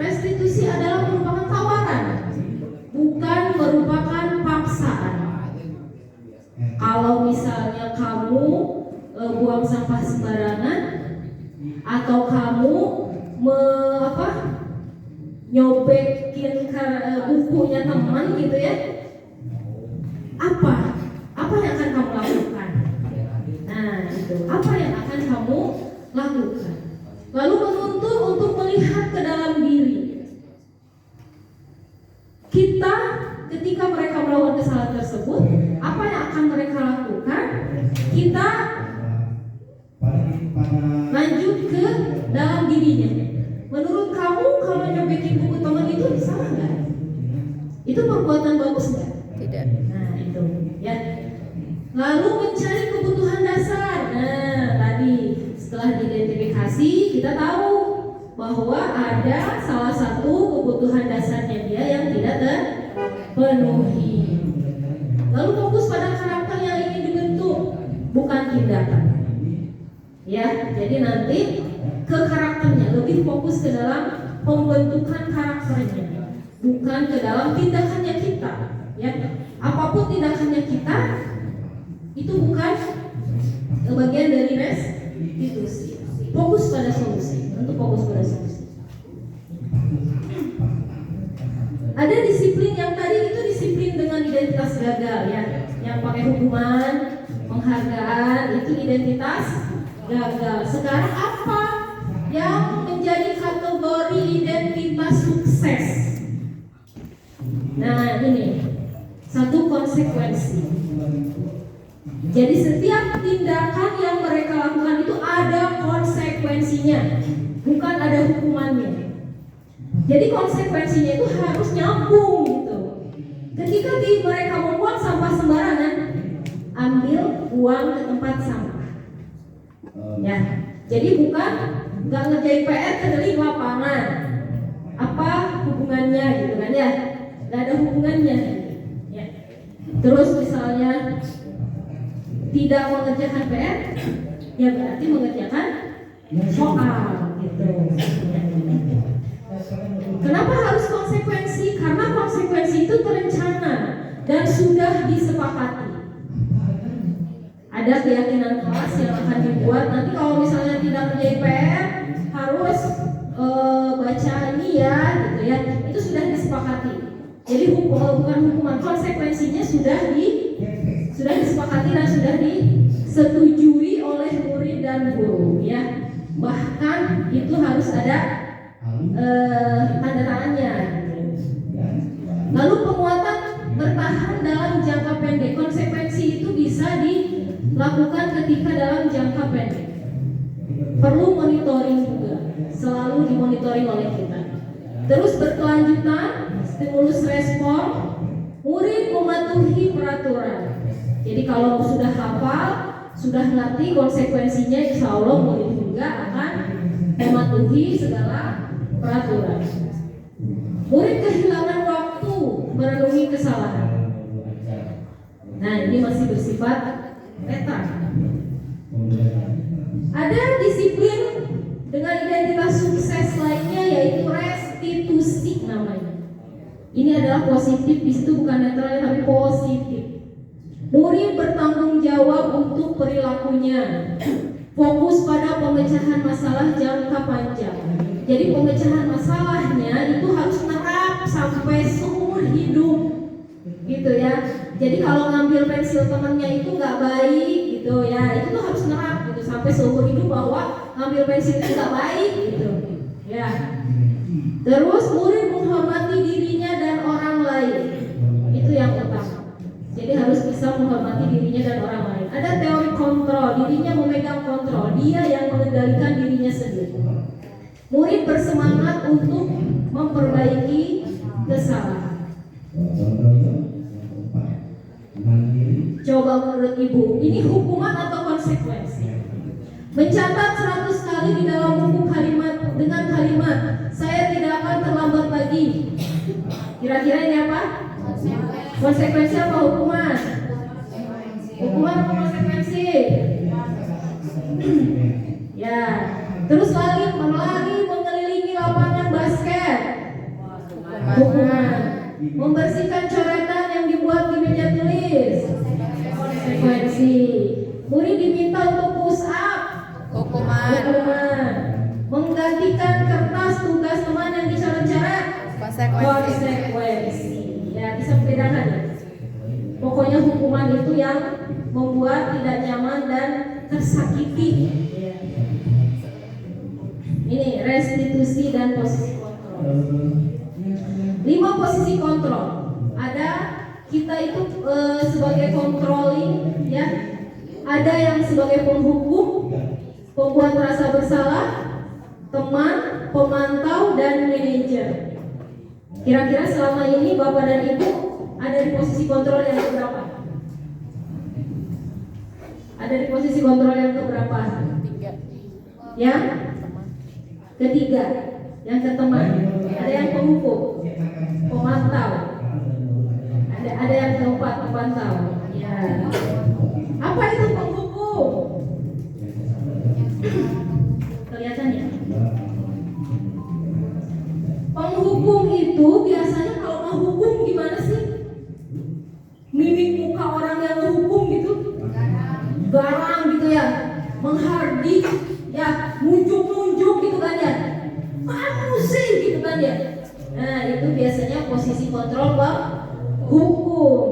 restitusi adalah merupakan tawaran, bukan merupakan paksaan. Kalau misalnya kamu buang sampah sembarangan atau kamu nyobekin bukunya teman gitu ya, apa yang akan kamu lakukan? Nah itu apa yang akan kamu lakukan? Lalu menuntut untuk melihat ke dalam diri kita ketika mereka melakukan kesalahan tersebut. Apa yang akan mereka lakukan? Kita lanjut ke dalam dirinya. Menurut kamu kalau nyobekin buku teman itu salah nggak? Itu perbuatan bagus nggak?
Tidak.
Nah itu ya. Lalu mencari kebutuhan dasar. Nah tadi setelah diidentifikasi kita tahu bahwa ada salah satu kebutuhan dasarnya dia yang tidak terpenuhi. Lalu fokus pada karakter yang ingin dibentuk, bukan tindakan. Ya, jadi nanti ke karakternya, lebih fokus ke dalam pembentukan karakternya, bukan ke dalam tindakannya kita. Ya, apapun tindakannya kita itu bukan bagian dari restitusi. Fokus pada solusi, untuk fokus pada solusi. Ada disiplin yang tadi itu disiplin dengan identitas gagal ya, yang pakai hukuman, penghargaan itu identitas gagal. Sekarang apa yang menjadi kategori identitas sukses? Nah ini satu konsekuensi. Jadi setiap tindakan yang mereka lakukan itu ada konsekuensinya, bukan ada hukumannya. Jadi konsekuensinya itu harus nyambung gitu. Ketika mereka membuang sampah sembarangan, ambil buang ke tempat sampah. Ya, jadi bukan nggak ngerjain PR keliling lapangan. Apa hubungannya gitu kan ya? Nggak ada hubungannya. Ya. Terus misalnya tidak mengerjakan PR, ya berarti mengerjakan soal gitu. Kenapa harus konsekuensi? Karena konsekuensi itu terencana dan sudah disepakati. Ada keyakinan kelas yang akan dibuat. Nanti kalau misalnya tidak menjadi PR harus baca ini ya, gitu ya. Itu sudah disepakati. Jadi bukan hukuman, konsekuensinya sudah disepakati dan sudah disetujui oleh murid dan guru ya. Bahkan itu harus ada tanda tangannya. Lalu penguatan bertahan dalam jangka pendek. Konsekuensi itu bisa dilakukan ketika dalam jangka pendek. Perlu monitoring juga, selalu dimonitoring oleh kita. Terus berkelanjutan, stimulus respon, murid mematuhi peraturan. Jadi kalau sudah hafal, sudah ngerti konsekuensinya, insya Allah murid juga akan mematuhi segala peraturan. Murid kehilangan waktu merenungi kesalahan. Nah ini masih bersifat netral. Ada disiplin dengan identitas sukses lainnya yaitu restitusi namanya. Ini adalah positif, di situ bukan netral tapi positif. Murid bertanggung jawab untuk perilakunya. Fokus pada pemecahan masalah jangka panjang. Jadi pemecahan masalahnya itu harus nerap sampai seumur hidup, gitu ya. Jadi kalau ngambil pensil temennya itu nggak baik, gitu ya, itu tuh harus nerap gitu sampai seumur hidup bahwa ngambil pensil itu nggak baik, gitu. Ya. Terus murid menghormati dirinya dan orang lain, itu yang utama. Jadi harus bisa menghormati dirinya dan orang lain. Ada teori kontrol, dirinya memegang kontrol, dia yang mengendalikan dirinya sendiri. Murid bersemangat untuk memperbaiki kesalahan. Coba menurut ibu, ini hukuman atau konsekuensi? Mencatat 100 kali di dalam buku kalimat dengan kalimat saya tidak akan terlambat lagi. Kira-kira ini apa? Konsekuensi apa hukuman? Hukuman apa konsekuensi? Ya. Terus lari mengelilingi lapangan basket. Hukuman. Membersihkan coretan yang dibuat di meja tulis. Konsekuensi. Murid diminta untuk push up. Hukuman. Menggantikan kertas tugas teman yang dicoret-coret. Konsekuensi. Ya bisa membedakan ya. Pokoknya hukuman itu yang membuat tidak nyaman dan tersakiti. Ini restitusi dan posisi kontrol. 5 posisi kontrol. Ada kita itu sebagai controlling ya. Ada yang sebagai penghukum, pembuat rasa bersalah, teman, pemantau dan manajer. Kira-kira selama ini Bapak dan Ibu ada di posisi kontrol yang keberapa? Ada di posisi kontrol yang keberapa? Ya? Ketiga, yang ke teman, ada yang penghukum, pemantau, ada yang keempat pemantau. Ya. Apa itu penghukum? Kelihatan ya? Penghukum itu biasanya kalau mau hukum gimana sih? Mimik muka orang yang menghukum gitu, garang gitu ya, menghardik, ya, nunjuk gitu kan ya, kamu sih gitu kan ya. Nah itu biasanya posisi kontrol hukum.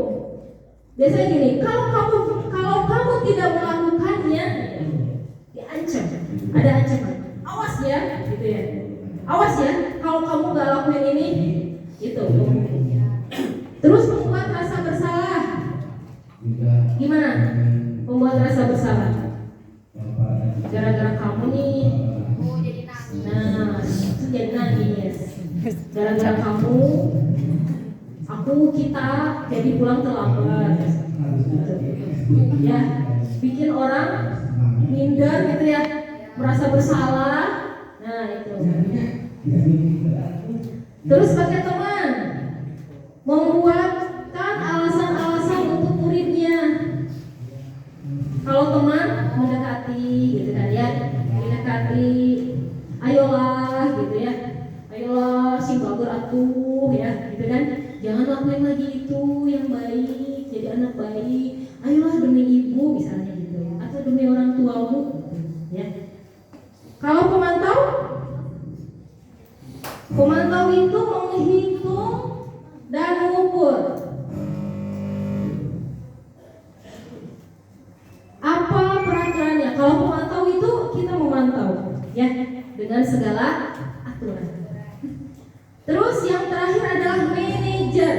Biasanya gini, kalau kamu tidak melakukannya, diancam, ada ancaman. Awas ya, gitu ya. Awas ya, kalau kamu nggak lakuin ini, itu. gara-gara kamu kita jadi pulang terlambat ya, bikin orang minder gitu ya, merasa bersalah. Nah itu. Terus pakai teman, membuatkan alasan-alasan untuk muridnya. Kalau teman mendekati gitu kan ya, mendekati, ayolah gitu ya, ayolah si bager atuh ya gitu kan, jangan lakuin lagi itu yang baik, jadi anak baik, ayolah demi ibu misalnya gitu, atau demi orang tuamu ya. Kalau pemantau itu menghitung dan mengukur apa peraturannya. Kalau pemantau itu kita memantau ya dengan segala aturan. Terus yang terakhir adalah manajer,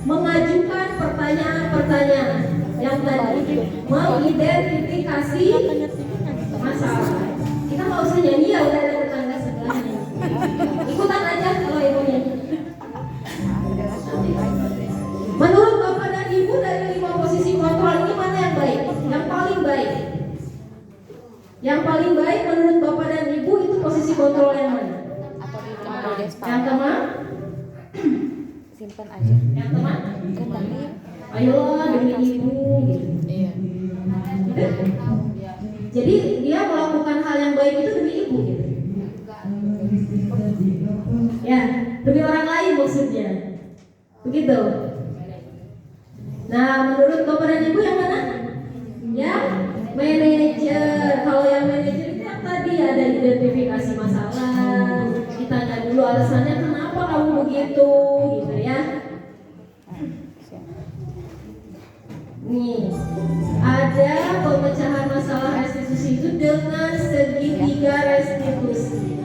mengajukan pertanyaan-pertanyaan yang tadi, mengidentifikasi masalah. Kita nggak usah nyanyi ya, udah ada tetangga sebelahnya. Ikutan aja kalau ibunya. Menurut Bapak dan Ibu, dari 5 posisi kontrol ini mana yang baik? Yang paling baik. Yang paling baik menurut Bapak dan Ibu itu posisi kontrol yang mana? Yang teman?
Simpan aja.
Yang teman?
Kan tadi.
Ayolah demi ibu.
Iya.
Jadi dia melakukan hal yang baik itu demi ibu gitu. Ya, demi orang lain maksudnya. Begitu. Nah, menurut Bapak dan Ibu yang mana? Yang manajer. Kalau yang manajer itu yang tadi ada identifikasi masalah, ditanya dulu alasannya kenapa kamu begitu, gitu ya. Nih, ada pemecahan masalah restitusi itu dengan segitiga restitusi.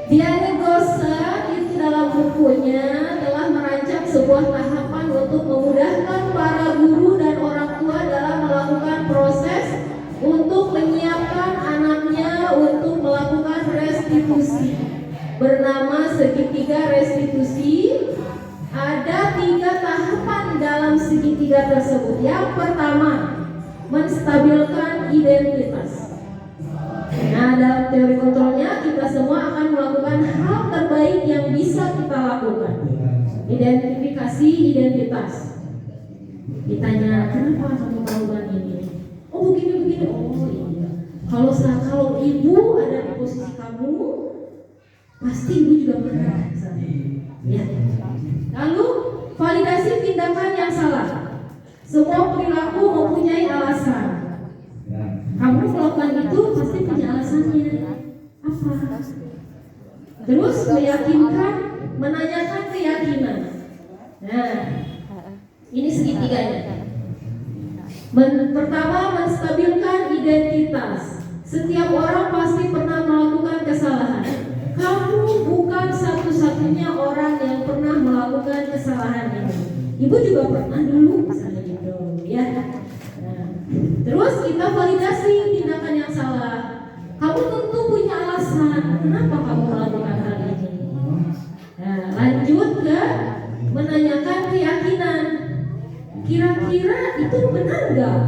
Diane Gosen itu dalam bukunya telah merancang sebuah tahapan untuk memudahkan para guru dan orang tua dalam melakukan proses untuk menyiapkan anaknya untuk melakukan restitusi. Bernama segitiga restitusi. Ada 3 tahapan dalam segitiga tersebut. Yang pertama, menstabilkan identitas. Nah, dalam teori kontrolnya kita semua akan melakukan hal terbaik yang bisa kita lakukan. Identifikasi identitas. Ditanya, kenapa kamu melakukan ini? Oh begini. Oh iya. Kalau ibu ada di posisi kamu, pasti ibu juga pernah. Ya. Lalu validasi tindakan yang salah. Semua perilaku mempunyai alasan. Kamu melakukan itu pasti punya alasannya. Apa? Terus meyakinkan, menanyakan keyakinan. Nah, ini segitiganya. Pertama, menstabilkan identitas. Setiap orang pasti pernah melakukan kesalahan. Kamu bukan satu-satunya orang yang pernah melakukan kesalahan ini. Ibu juga pernah dulu, misalnya gitu, ya. Nah, terus kita validasi tindakan yang salah. Kamu tentu punya alasan kenapa kamu melakukan hal ini. Nah, lanjut ke menanyakan keyakinan. Kira-kira itu benar nggak?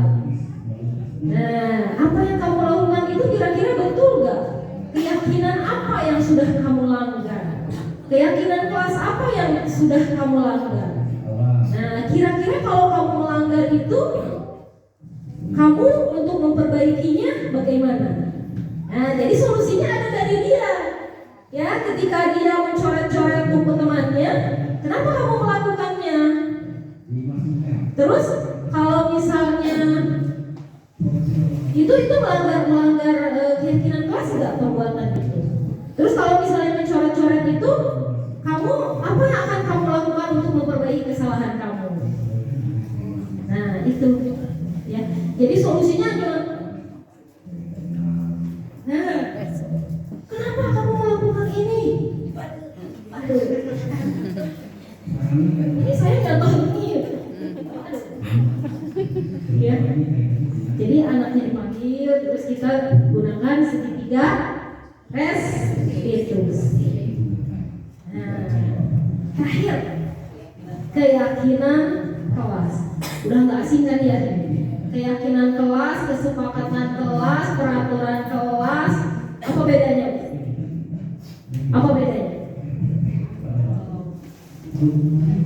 Nah, apa yang kamu lakukan itu kira-kira betul nggak? Keyakinan apa yang sudah kamu langgar? Keyakinan kelas apa yang sudah kamu langgar? Nah, kira-kira kalau kamu melanggar itu, kamu untuk memperbaikinya bagaimana? Nah, jadi solusinya ada dari dia. Ya, ketika dia mencoret-coret buku temannya, kenapa kamu melakukannya? Terus kalau misalnya itu melanggar keyakinan kelas nggak perbuatan itu? Terus kalau misalnya mencoret-coret itu, kamu apa yang akan kamu lakukan untuk memperbaiki kesalahan kamu? Nah itu, ya. Jadi solusinya adalah, nah, kenapa kamu melakukan ini? Aduh, ini saya nggak tahu ini. Ya. Jadi anaknya dipanggil, terus kita gunakan segitiga restitusi. keyakinan kelas. Udah nggak asing kan ya? Keyakinan kelas, kesepakatan kelas, peraturan kelas. Apa bedanya? Apa bedanya?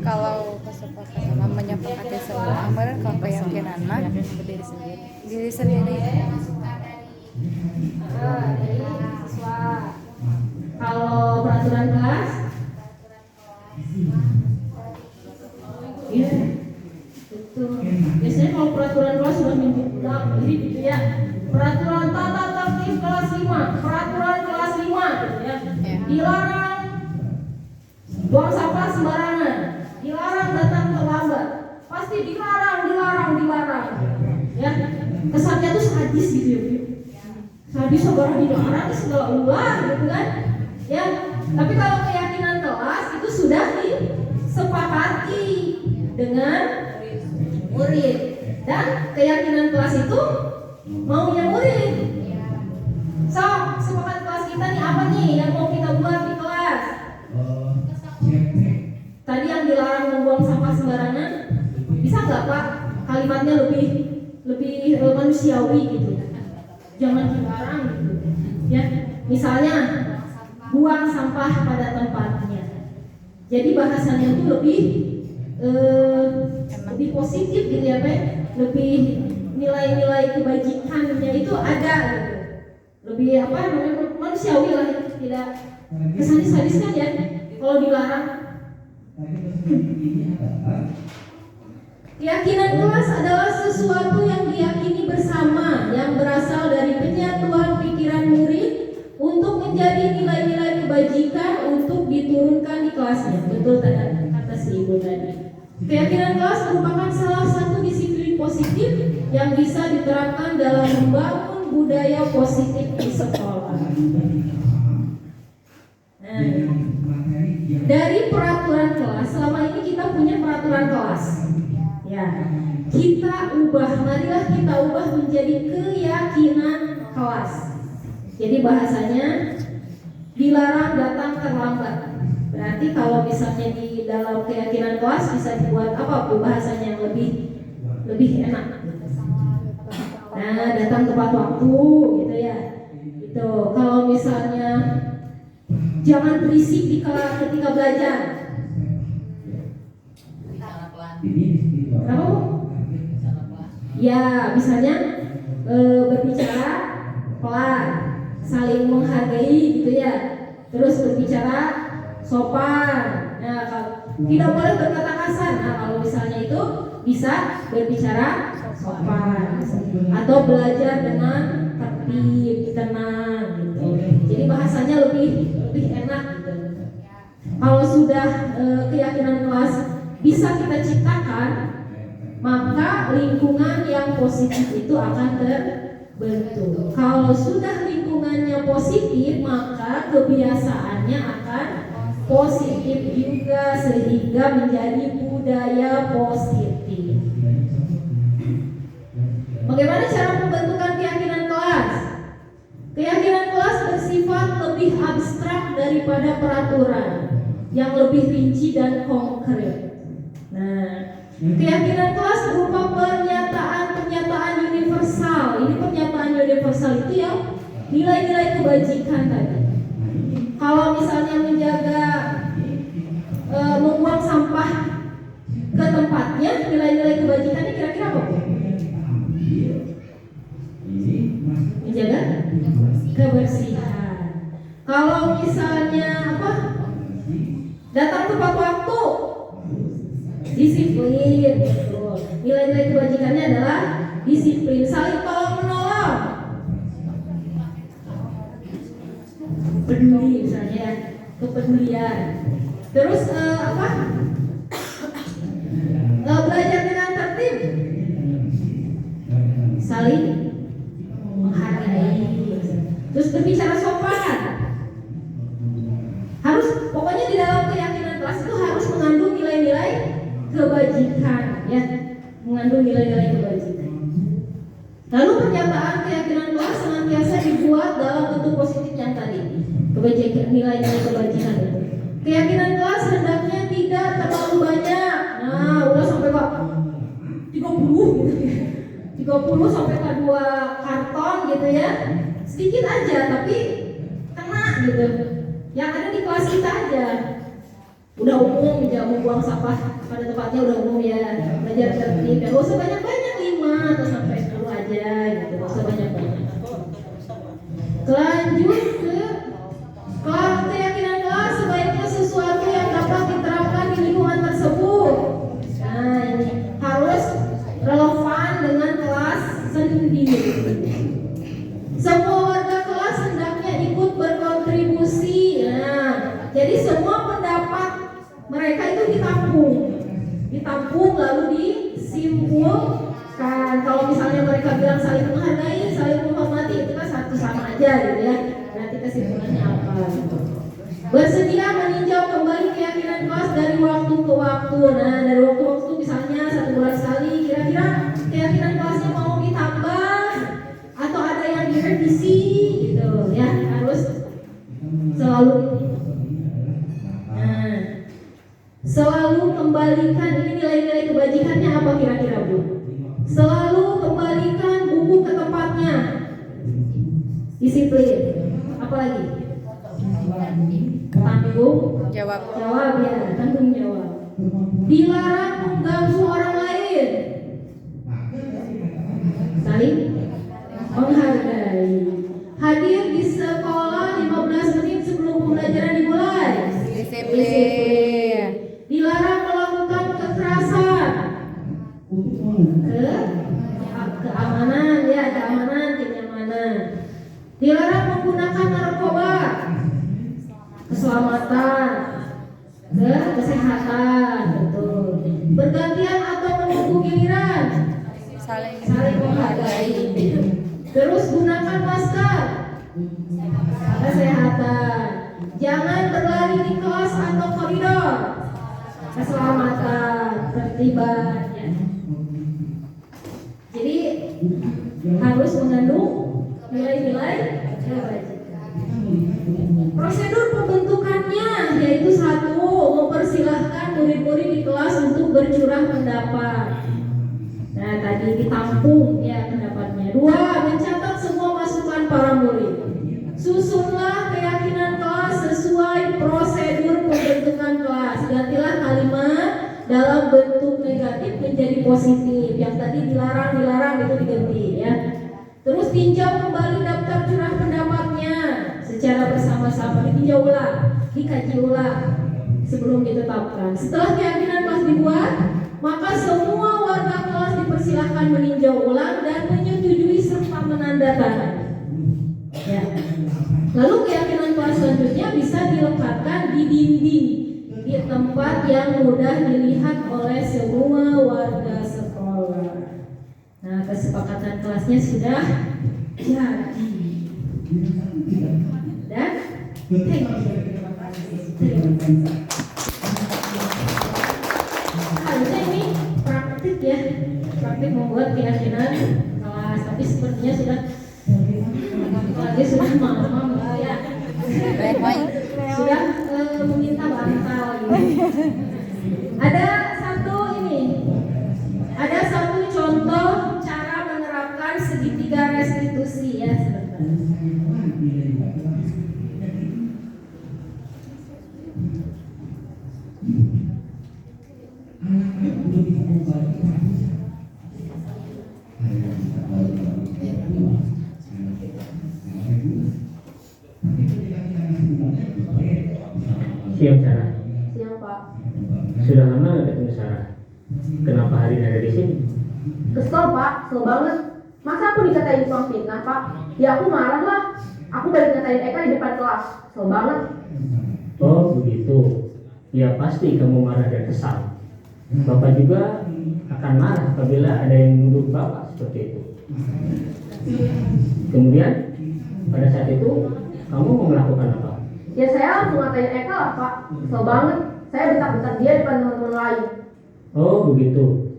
Kalau kesepakatan sama menyepakati sebuah amar, kalau keyakinan mah diri sendiri.
Kalau peraturan kelas, iya, betul. Biasanya kalau peraturan kelas sudah menunjukkan ini gitu ya. Peraturan tata tertib kelas 5, peraturan kelas 5 gitu ya. Dilarang buang sampah sembarangan, dilarang datang terlambat. Pasti dilarang. Ya, kesannya tuh sadis gitu ya. Sadis sebarang dilarang segala ulah gitu kan. Ya, tapi kalau keyakinan kelas itu sudah disepakati dengan murid, dan keyakinan kelas itu maunya murid. So, sepakat kelas kita nih apa nih yang mau kita buat di kelas? Tadi yang dilarang membuang sampah sembarangan, bisa nggak Pak kalimatnya lebih manusiawi gitu? Jangan dilarang gitu. Ya, misalnya buang sampah pada tempatnya. Jadi bahasanya itu lebih positif gitu ya Pak. Lebih nilai-nilai kebajikannya itu ada gitu. Lebih apa namanya manusiawi lah, tidak kesannya sadis kan ya kalau dilarang. Keyakinan kelas adalah sesuatu yang diyakini bersama, yang berasal dari penyatuan pikiran murid untuk menjadi nilai-nilai kebajikan untuk diturunkan di kelasnya. Betul kata si Ibu tadi. Keyakinan kelas merupakan salah satu disiplin positif yang bisa diterapkan dalam membangun budaya positif di sekolah. Nah, dari peraturan kelas, selama ini kita punya peraturan kelas. Ya, marilah kita ubah menjadi keyakinan kelas. Jadi bahasanya dilarang datang terlambat. Berarti kalau misalnya di dalam keyakinan kelas bisa dibuat apa Bu bahasanya yang lebih enak. Nah, datang tepat waktu gitu ya. Gitu. Kalau misalnya jangan berisik ketika belajar. Kenapa Bu? Ya, misalnya berbicara pelan, saling menghargai gitu ya. Terus berbicara sopan. Nah, tidak boleh berkata kasar. Nah, kalau misalnya itu bisa berbicara sopan atau belajar dengan tertib, tenang gitu. Jadi bahasanya lebih enak gitu. Kalau sudah keyakinan kelas bisa kita ciptakan, maka lingkungan yang positif itu akan terbentuk. Kalau sudah lingkungannya positif, maka kebiasaannya akan positif juga sehingga menjadi budaya positif. Bagaimana cara pembentukan keyakinan kelas? Keyakinan kelas bersifat lebih abstrak daripada peraturan yang lebih rinci dan konkret. Nah, keyakinan kelas berupa pernyataan universal. Ini pernyataan universal itu yang nilai-nilai kebajikan tadi. Kalau misalnya menjaga membuang sampah ke tempatnya, nilai-nilai kebajikannya kira-kira apa? Menjaga kebersihan. Kalau misalnya apa? Datang tepat waktu, disiplin. Nilai-nilai kebajikannya adalah disiplin, saling tolong menolong, peduli misalnya, kepedulian. Terus belajar dengan tertib, saling menghargai. Terus berbicara sopan. Harus pokoknya di dalam keyakinan kelas itu harus mengandung nilai-nilai kebajikan, ya, mengandung nilai-nilai kebajikan. Lalu pernyataan keyakinan kelas senantiasa dibuat dalam bentuk positif yang tadi, kebajikan, nilai-nilai kebajikan itu. Keyakinan kelas hendaknya tidak terlalu banyak. Nah, aja. Udah umum, jangan buang sampah pada tempatnya udah umum ya. Belajar tertib, ya gak usah banyak-banyak 5 atau sampai 10 aja gitu, gak usah banyak-banyak. Lanjut ke keyakinan kelas sebaiknya sesuatu yang dapat diterapkan di lingkungan tersebut. Nah ini harus relevan dengan kelas sendiri. Semua warga kelas hendaknya ikut berkontribusi. Nah, jadi semua pendapat mereka itu ditampung lalu disimpulkan. Kalau misalnya mereka bilang saling menghargai, saling menghormati, itu kan satu sama aja gitu ya. Nanti kesimpulannya apa? Bersedia meninjau kembali keyakinan kelas dari waktu ke waktu. Nah, dari waktu ke waktu misalnya 1 bulan sekali, kira-kira keyakinan kelasnya mau ditambah atau ada yang direvisi gitu ya, harus selalu selalu kembalikan. Ini nilai-nilai kebajikannya apa kira-kira Bu? Selalu kembalikan buku ke tempatnya. Disiplin. Apa lagi? Tanggung
Jawab.
ya, tanggung jawab. Dilarang mengganggu orang lain. Saling menghargai. Hadir di sekolah 15 menit sebelum pembelajaran dimulai.
Disiplin.
Dilarang melakukan kekerasan. Keamanan ya, kenyamanan. Dilarang menggunakan narkoba. Keselamatan, kesehatan, betul. Bergantian atau menunggu giliran. Saling menghargai. Terus gunakan masker. Kesehatan. Jangan berlari di kelas atau koridor. Keselamatan, ketertiban. Ya. Jadi harus mengandung nilai-nilai kebajikan. Prosedur pembentukannya yaitu 1. Mempersilahkan murid-murid di kelas untuk bercurah pendapat. Nah tadi ditampung ya pendapatnya. 2. Mencatat semua masukan para murid. Susunlah keyakinan kelas sesuai prosedur pembentukan kelas. Gantilah kalimat dalam bentuk negatif menjadi positif. Yang tadi dilarang itu diganti ya. Terus tinjau kembali daftar curah pendapatnya secara bersama-sama, ditinjau ulang, dikaji ulang sebelum ditetapkan. Setelah keyakinan kelas dibuat, maka semua warga kelas dipersilahkan meninjau ulang dan menyetujui serta menandatangani. Ya. Lalu keyakinan kelas selanjutnya bisa dilekatkan di dinding di tempat yang mudah dilihat oleh semua warga sekolah. Nah, kesepakatan kelasnya sudah jadi. Dan harusnya ini praktik ya, praktik membuat keyakinan kelas. Tapi sepertinya sudah malam ya. Sudah meminta bantal gitu. Ada satu contoh cara menerapkan segitiga restitusi ya sebentar.
Siang Sarah.
Siang Pak.
Sudah lama nggak ketemu Sarah? Kenapa hari ini ada di sini?
Kesel Pak, kesel banget. Masa aku dikatain tukang fitnah Pak? Ya aku marah lah. Aku balik ngatain Eka di depan kelas. Kesel banget.
Oh begitu. Ya pasti kamu marah dan kesal. Bapak juga akan marah apabila ada yang menuduh Bapak seperti itu. Kemudian pada saat itu kamu mau melakukan apa?
Ya saya langsung ngatain Eka lah Pak. Kesel banget. Saya bentak-bentak dia depan teman-teman lain.
Oh begitu.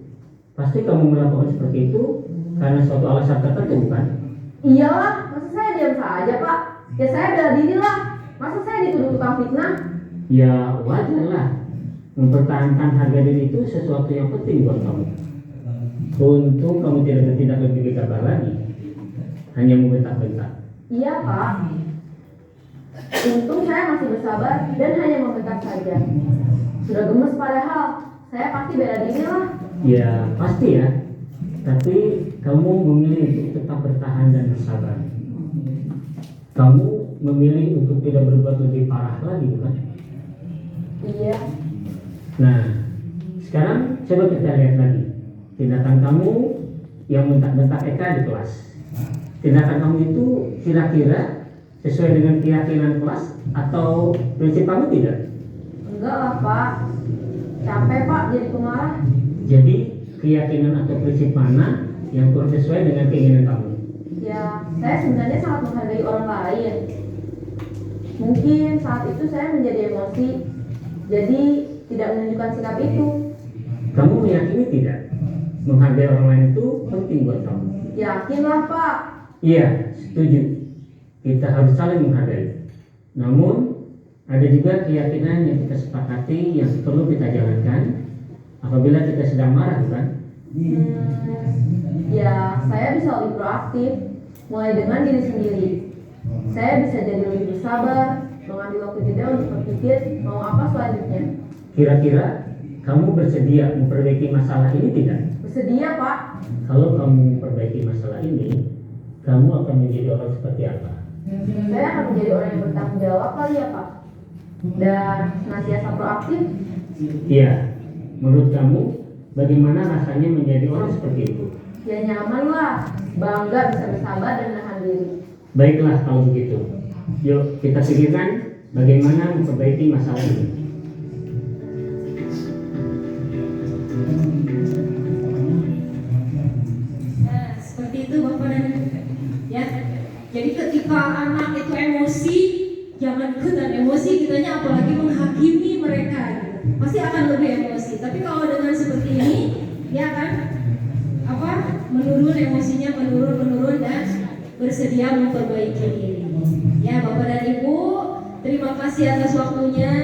Pasti kamu melakukan seperti itu karena suatu alasan tertentu bukan?
Iyalah, masa saya diam saja Pak? Ya saya bela diri lah. Masa saya dituduh tukang fitnah?
Ya wajar lah. Mempertahankan harga diri itu sesuatu yang penting buat kamu. Untung kamu tidak bertindak lebih gegabah lagi, hanya membentak-bentak.
Iya Pak. Untung saya masih bersabar dan hanya membentak saja. Sudah gemes padahal, saya pasti bela diri lah.
Ya pasti ya. Tapi kamu memilih untuk tetap bertahan dan bersabar. Kamu memilih untuk tidak berbuat lebih parah lagi, bukan?
Iya.
Nah, sekarang coba kita lihat lagi tindakan kamu yang bentak-bentak Eka di kelas. Tindakan kamu itu kira-kira sesuai dengan keyakinan kelas atau prinsip kamu tidak?
Enggak lah Pak, capek Pak jadi pemarah.
Jadi keyakinan atau prinsip mana yang kurang sesuai dengan keinginan kamu?
Ya, saya sebenarnya sangat menghargai orang lain. Mungkin saat itu saya menjadi emosi, jadi tidak menunjukkan sikap itu.
Kamu meyakini tidak? Menghargai orang lain itu penting buat kamu.
Yakinlah Pak.
Iya, setuju. Kita harus saling menghargai. Namun, ada juga keyakinan yang kita sepakati yang perlu kita jalankan apabila kita sedang marah, bukan?
Ya, saya bisa lebih proaktif, mulai dengan diri sendiri. Saya bisa jadi lebih bersabar, mengambil waktu jeda untuk berpikir mau apa selanjutnya.
Kira-kira kamu bersedia memperbaiki masalah ini tidak?
Bersedia Pak.
Kalau kamu memperbaiki masalah ini, kamu akan menjadi orang seperti apa?
Saya akan menjadi orang yang bertanggung jawab kali ya Pak. Dan senantiasa proaktif.
Iya, menurut kamu bagaimana rasanya menjadi orang seperti itu?
Ya nyaman lah, bangga bisa bersabar dan menahan diri.
Baiklah kalau begitu. Yuk kita pikirkan bagaimana memperbaiki masalah ini.
Nah, seperti itu Bapak dan Ibu. Ya. Jadi ketika anak itu emosi, jangan ikutan emosi, kitanya apalagi menghakimi mereka gitu. Pasti akan lebih emosi. Tapi kalau dengan seperti ini, ya kan? Menurun emosinya, menurun dan bersedia memperbaiki diri. Ya, Bapak dan Ibu, terima kasih atas waktunya.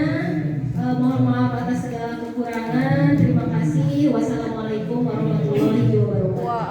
Mohon maaf atas segala kekurangan. Terima kasih. Wassalamualaikum warahmatullahi wabarakatuh.